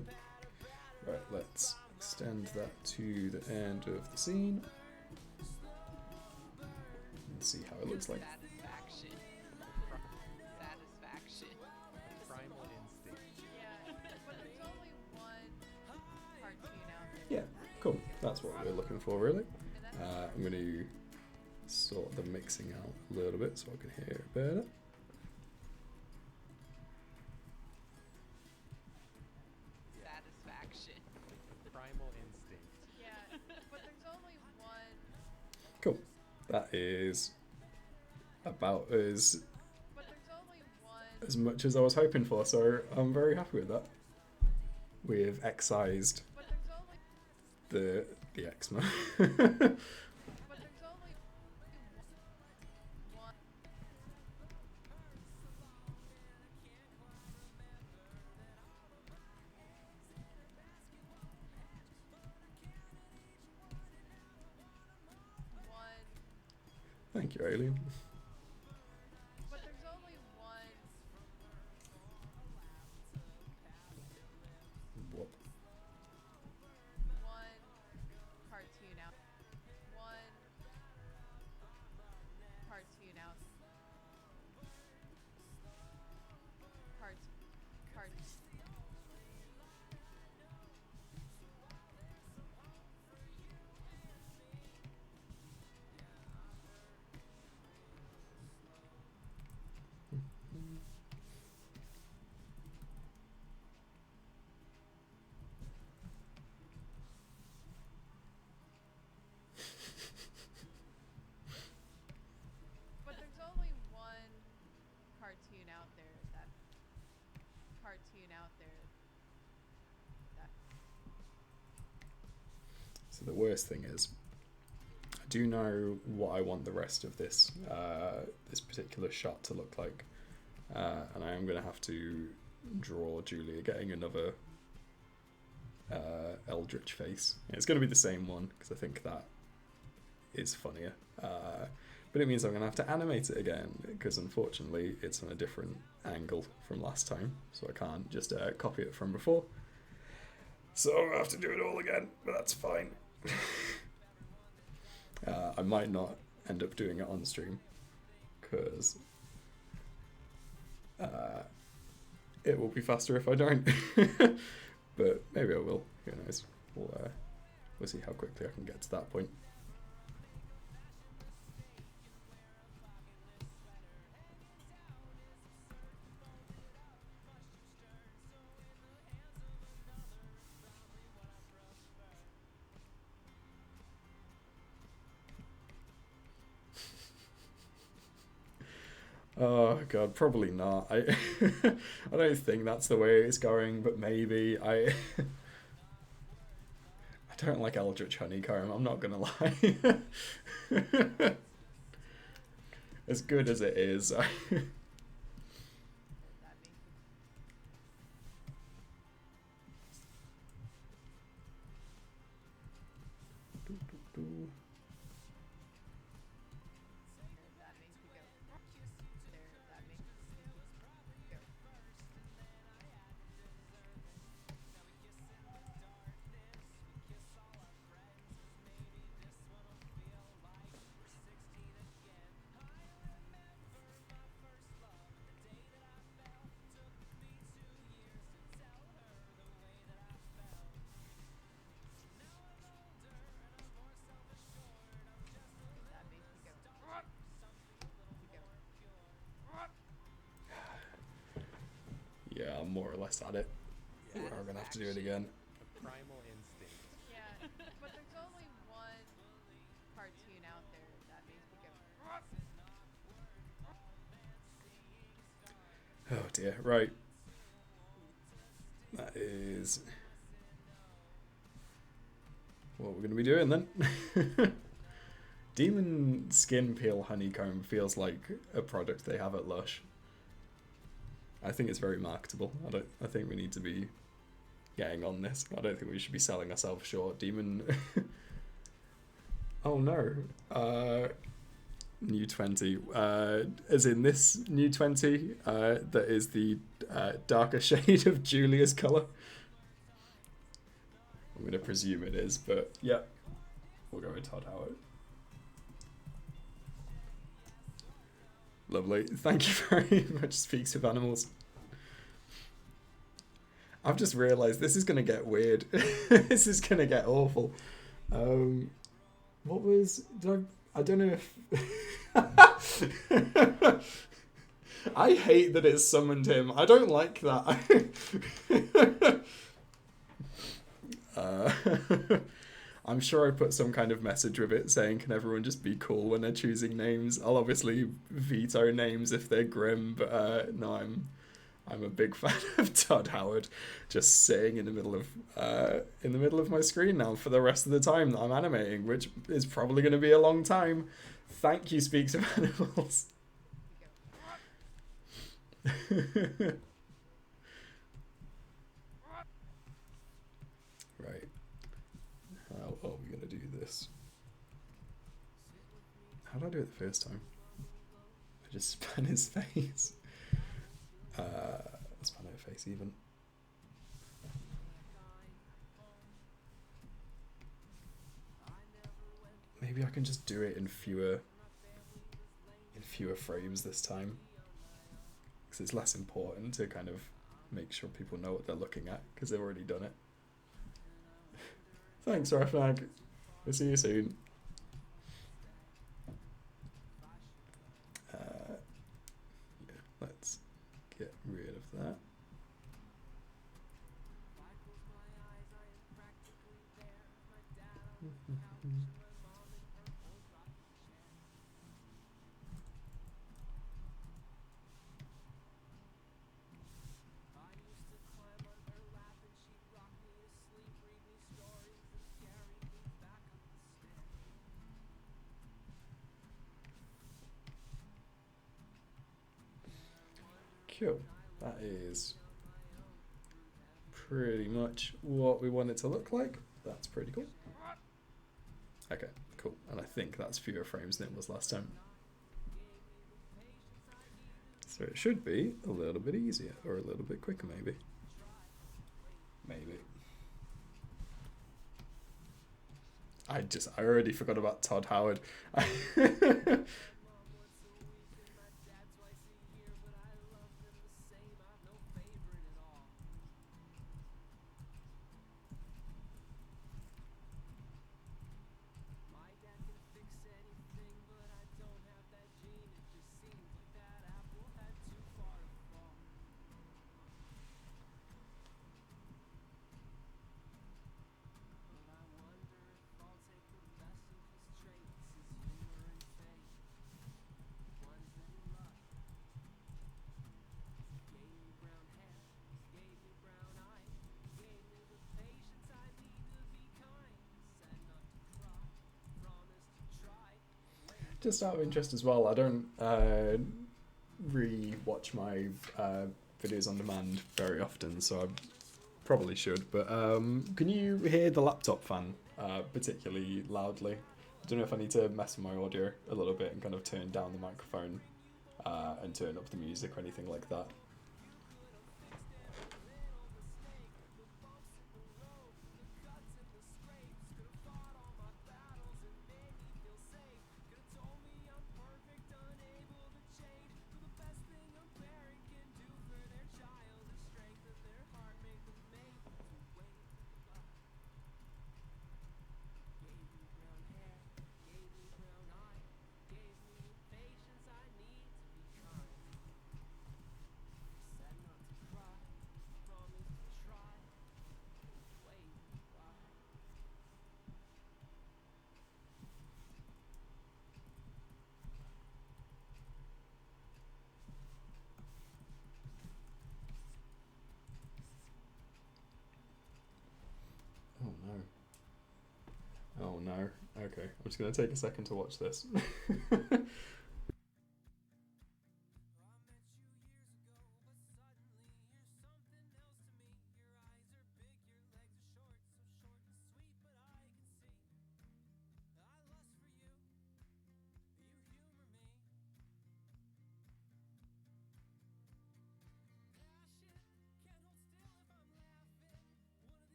A: Right, let's extend that to the end of the scene and see how it looks like.
D: Satisfaction. Satisfaction.
C: Primal instinct.
B: Yeah, but there's only one cartoon out there.
A: Yeah, cool. That's what we're looking for, really.
B: And that's
A: I'm going to sort the mixing out a little bit so I can hear it better.
D: Satisfaction.
C: Primal instinct.
B: yeah, but there's only one.
A: Cool. That is about as
B: But there's only one.
A: much as I was hoping for, so I'm very happy with that. We've excised
B: But there's only.
A: the eczema.
B: But there's only one. One.
A: Thank you, Alien.
B: But there's only one.
A: What?
B: One cartoon out. One cartoon out. Cart. But there's only one cartoon out there that. Cartoon out there. That.
A: So the worst thing is, I do know what I want the rest of this this particular shot to look like, and I am going to have to draw Julia getting another Eldritch face. It's going to be the same one because I think that is funnier. But it means I'm going to have to animate it again because unfortunately it's on a different angle from last time, so I can't just copy it from before. So I have to do it all again, but that's fine. I might not end up doing it on stream because it will be faster if I don't. But maybe I will. Who knows? We'll see how quickly I can get to that point. Oh god, probably not. I I don't think that's the way it's going, but maybe. I don't like Eldritch Honeycomb, I'm not gonna lie. As good as it is.
B: That makes That makes me go. There. That makes me go. That makes me go.
A: Yeah, I'm more or less at it. We're gonna have to do it again.
C: Primal instinct.
B: Yeah, but there's only one cartoon out there that makes me go.
A: Oh dear, right. that is what we're going to be doing then. Demon Skin Peel Honeycomb feels like a product they have at Lush. I think it's very marketable. I think we need to be getting on this. I don't think we should be selling ourselves short. Demon. Oh no. New 20. As in this new 20, that is the darker shade of Julia's colour. I'm going to presume it is, but yeah. We'll go with Todd Howard. Lovely. Thank you very much, Speaks of Animals. I've just realised this is going to get weird. This is going to get awful. What was... I don't know if... I hate that it summoned him. I don't like that. I'm sure I put some kind of message with it saying, can everyone just be cool when they're choosing names? I'll obviously veto names if they're grim, but no, I'm a big fan of Todd Howard just sitting in the middle of my screen now for the rest of the time that I'm animating, which is probably going to be a long time. Thank you, Speaks of Animals. Right. How are we going to do this? How did I do it the first time? I just span his face. Span her face even. Maybe I can just do it in fewer frames this time, because it's less important to kind of make sure people know what they're looking at because they've already done it. Thanks, Rafnag. We'll see you soon. Yeah, let's get rid of that. Cool. That is pretty much what we want it to look like. That's pretty cool. Okay, cool. And I think that's fewer frames than it was last time. So it should be a little bit easier, or a little bit quicker maybe. Maybe. I already forgot about Todd Howard. Just out of interest as well, I don't re-watch my videos on demand very often, so I probably should, but can you hear the laptop fan particularly loudly? I don't know if I need to mess with my audio a little bit and kind of turn down the microphone and turn up the music or anything like that. just going to take a second to watch this.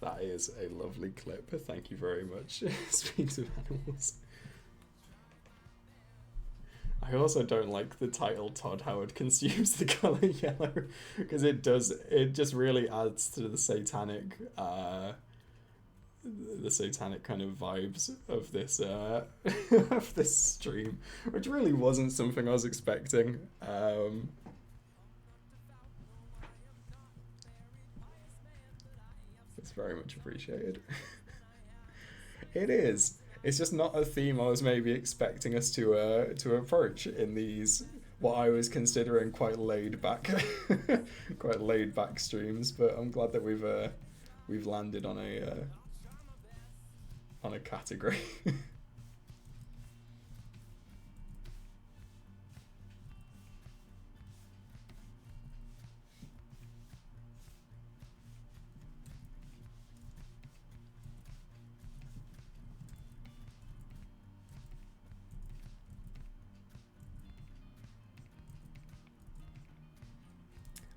A: That is a lovely clip. Thank you very much. Speaks of animals. I also don't like the title Todd Howard consumes the colour yellow, because it just really adds to the satanic kind of vibes of this of this stream, which really wasn't something I was expecting. It's very much appreciated. It is. It's just not a theme I was maybe expecting us to approach in these, what I was considering quite laid back streams. But I'm glad that we've landed on a category.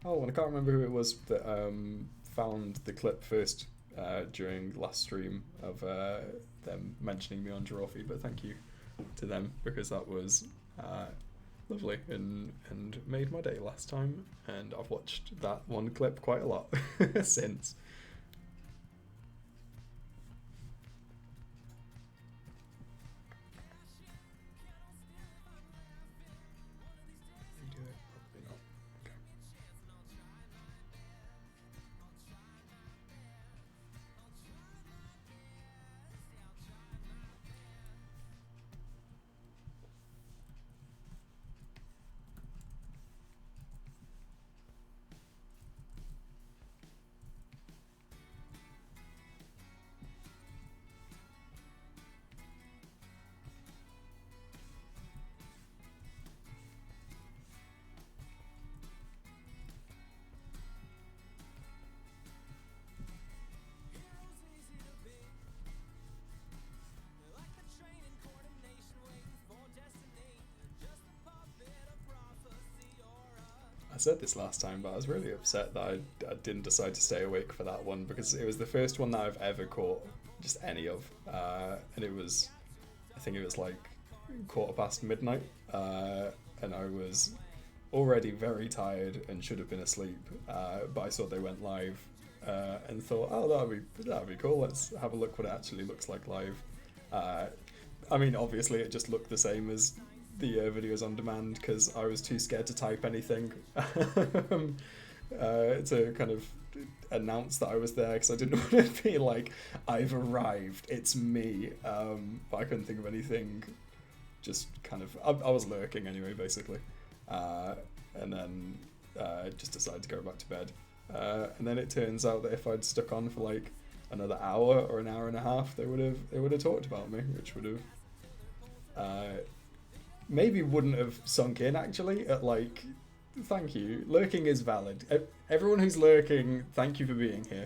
A: Oh, and I can't remember who it was that found the clip first during last stream of them mentioning me on Drawfee, but thank you to them, because that was lovely and made my day last time, and I've watched that one clip quite a lot since. I said this last time, but I was really upset that I didn't decide to stay awake for that one, because it was the first one that I've ever caught just any of, and it was, I think it was like midnight, and I was already very tired and should have been asleep, but I saw they went live, and thought, oh, that'd be cool, let's have a look what it actually looks like live. I mean, obviously it just looked the same as the videos on demand, because I was too scared to type anything to kind of announce that I was there, because I didn't want to be like, I've arrived, it's me, but I couldn't think of anything. Just kind of, I was lurking anyway, basically, and then just decided to go back to bed, and then it turns out that if I'd stuck on for like another hour or an hour and a half, they would have talked about me, which would have maybe wouldn't have sunk in, actually, at like, thank you, lurking is valid, everyone who's lurking, thank you for being here,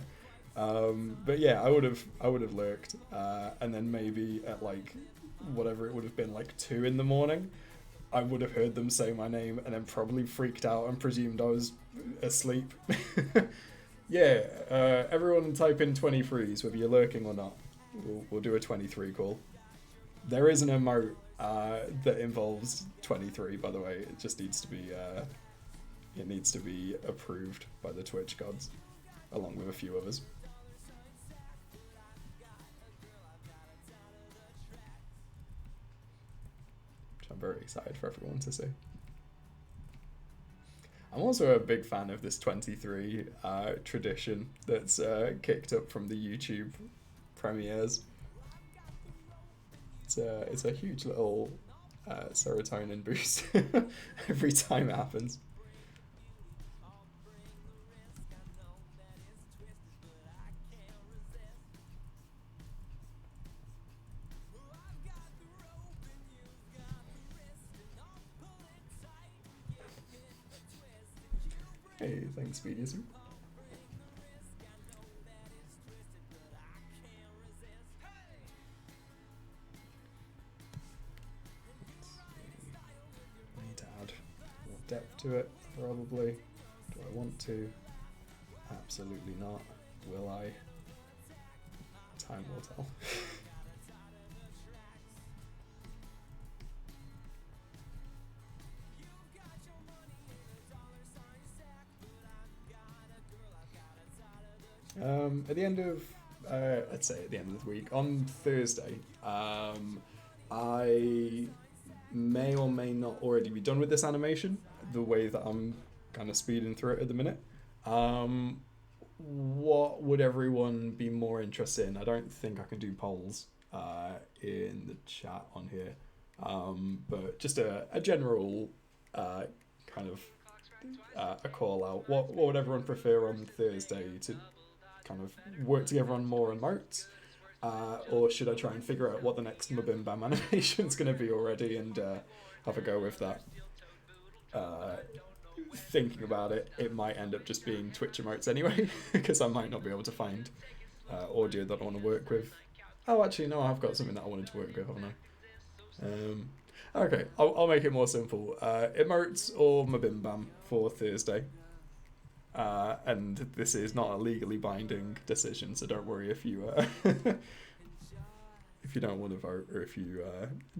A: but yeah, I would have lurked, and then maybe at like whatever it would have been, like 2 in the morning, I would have heard them say my name and then probably freaked out and presumed I was asleep. Yeah, everyone type in 23s, whether you're lurking or not. We'll do a 23 call. There is an emote that involves 23, by the way. It just needs to be approved by the Twitch gods, along with a few others. Which I'm very excited for everyone to see. I'm also a big fan of this 23 tradition that's kicked up from the YouTube premieres. It's a huge little serotonin boost every time it happens. Hey, thanks, Speedius. I need to add more depth to it, probably. Do I want to? Absolutely not. Will I? Time will tell. At the end of, let's say at the end of the week, on Thursday, I may or may not already be done with this animation, the way that I'm kind of speeding through it at the minute. What would everyone be more interested in? I don't think I can do polls in the chat on here, but just a general kind of a call out. What would everyone prefer on Thursday to kind of work together on more emotes? Or should I try and figure out what the next Mabim Bam animation is going to be already and have a go with that? Thinking about it, it might end up just being Twitch emotes anyway, because I might not be able to find audio that I want to work with. Oh, actually, no, I've got something that I wanted to work with, haven't I? Okay, I'll make it more simple. Emotes or Mabim Bam for Thursday. And this is not a legally binding decision, so don't worry if you if you don't want to vote or if you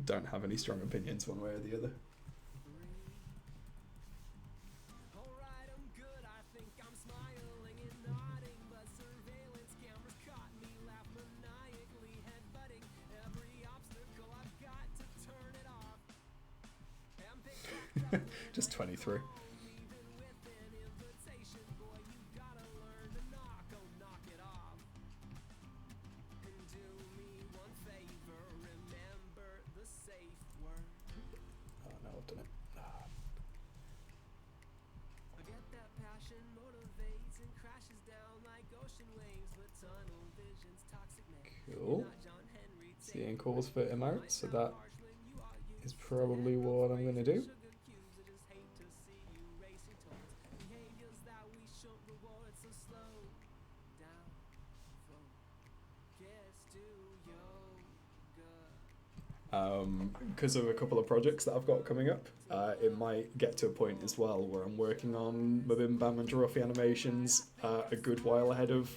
A: don't have any strong opinions one way or the other. Just 23. Cool. Seeing calls for emotes, so that is probably what I'm going to do. Because of a couple of projects that I've got coming up, it might get to a point as well where I'm working on Mabim Bam and Drawfee animations a good while ahead of,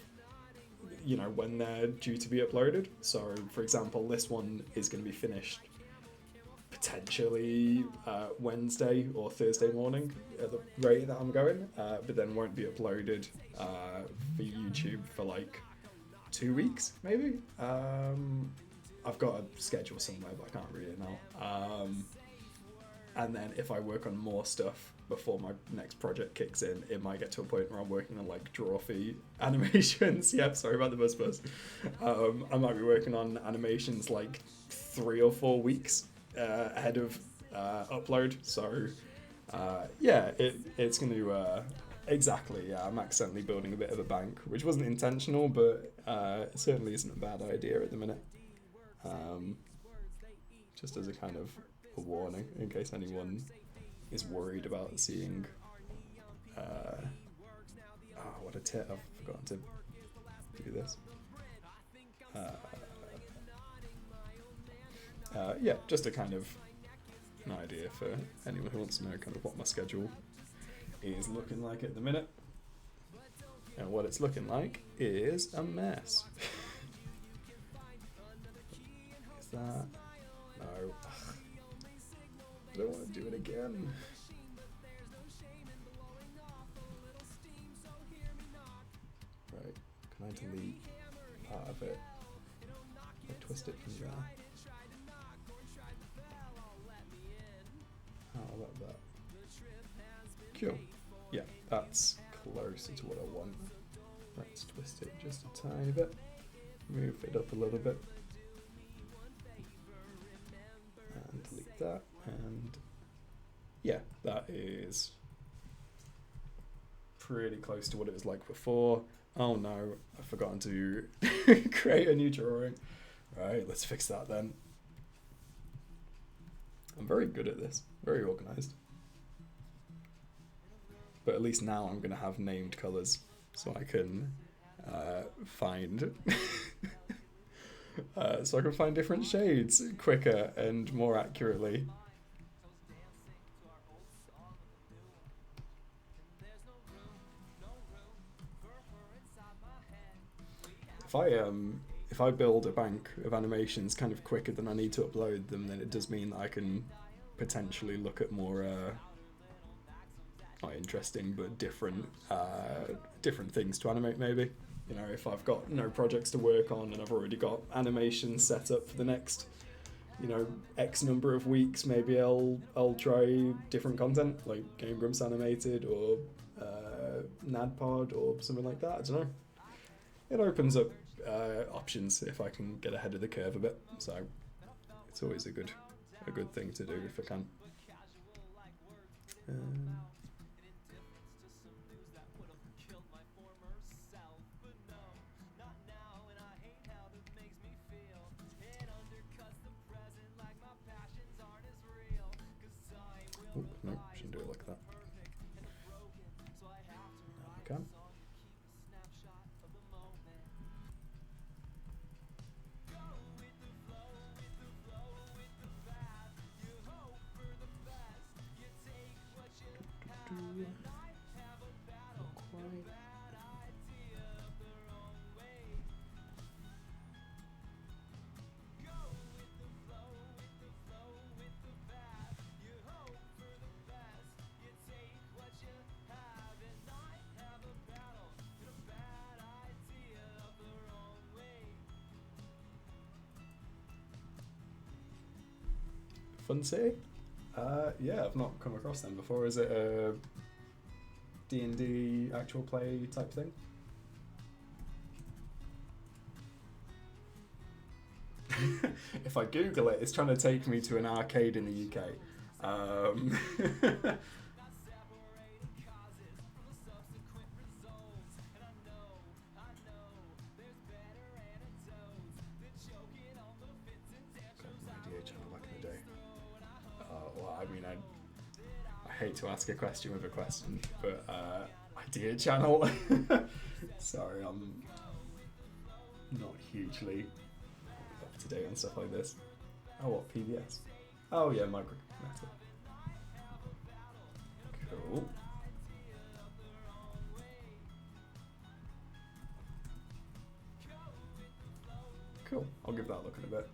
A: you know, when they're due to be uploaded. So, for example, this one is going to be finished potentially Wednesday or Thursday morning at the rate that I'm going, but then won't be uploaded for YouTube for like 2 weeks, maybe. I've got a schedule somewhere, but I can't read it now. And then if I work on more stuff before my next project kicks in, it might get to a point where I'm working on like Drawfee animations. Yep, sorry about the buzz. I might be working on animations like 3 or 4 weeks ahead of upload. So yeah, it's going to exactly. Yeah, I'm accidentally building a bit of a bank, which wasn't intentional, but it certainly isn't a bad idea at the minute. Just as a kind of a warning, in case anyone is worried about seeing. What a tit! I've forgotten to do this. Yeah, just a kind of an idea for anyone who wants to know kind of what my schedule is looking like at the minute. And what it's looking like is a mess. Is that... No. I don't want to do it again. Right, can I delete part of it? I twist it from there. How about that? Cool. Yeah, that's closer to what I want. Let's twist it just a tiny bit. Move it up a little bit. And delete that. And yeah, that is pretty close to what it was like before. Oh no, I've forgotten to create a new drawing. Right, let's fix that then. I'm very good at this, very organised. But at least now I'm going to have named colours so I can find different shades quicker and more accurately. If I build a bank of animations kind of quicker than I need to upload them, then it does mean that I can potentially look at more not interesting but different things to animate maybe. You know, if I've got no projects to work on and I've already got animations set up for the next, you know, X number of weeks, maybe I'll try different content like Game Grumps animated or NADPod or something like that. I don't know. It opens up options if I can get ahead of the curve a bit. So it's always a good thing to do if I can. Oh, no, shouldn't do it like that. Now I can. Not quite. Fun City? Yeah, I've not come across them before. Is it a D&D actual play type thing? If I Google it, it's trying to take me to an arcade in the UK. I hate to ask a question with a question, but idea channel. Sorry, I'm not hugely up to date on stuff like this. Oh, what, PBS? Oh yeah, Micro Metal. Cool. Cool, I'll give that a look in a bit.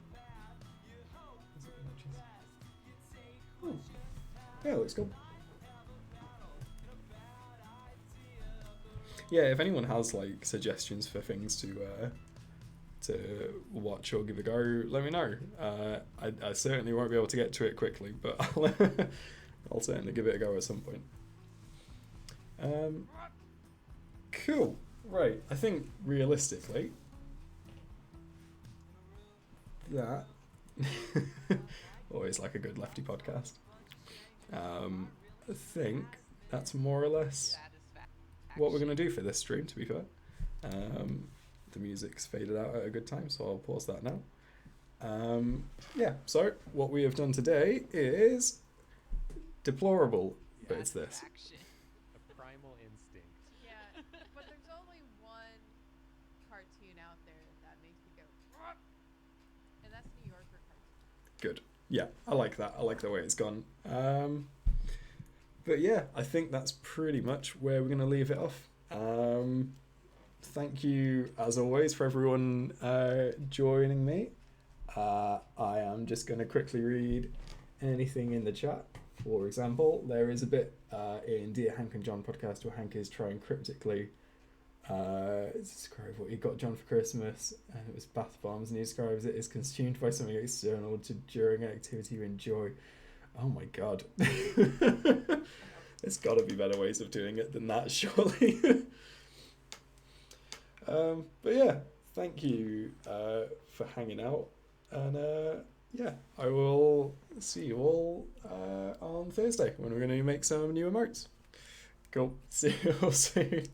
A: Oh. Yeah, looks cool. Yeah, if anyone has like suggestions for things to watch or give a go, let me know. I certainly won't be able to get to it quickly, but I'll certainly give it a go at some point. Cool. Right, I think realistically that always like a good lefty podcast. I think that's more or less what we're going to do for this stream, to be fair. The music's faded out at a good time, so I'll pause that now. Yeah, so what we have done today is deplorable, but it's this.
C: A primal instinct.
B: Yeah, but there's only one cartoon out there that makes me go, "Ruh!" And that's New Yorker cartoon.
A: Good. Yeah, I like that. I like the way it's gone. But yeah, I think that's pretty much where we're going to leave it off. thank you as always for everyone joining me. I am just going to quickly read anything in the chat. For example, there is a bit in Dear Hank and John podcast where Hank is trying cryptically describe what he got John for Christmas, and it was bath bombs, and he describes it as consumed by something external to during an activity you enjoy. Oh my god. There's got to be better ways of doing it than that, surely. But yeah, thank you for hanging out, and yeah, I will see you all on Thursday when we're going to make some new emotes. Cool. See you all soon.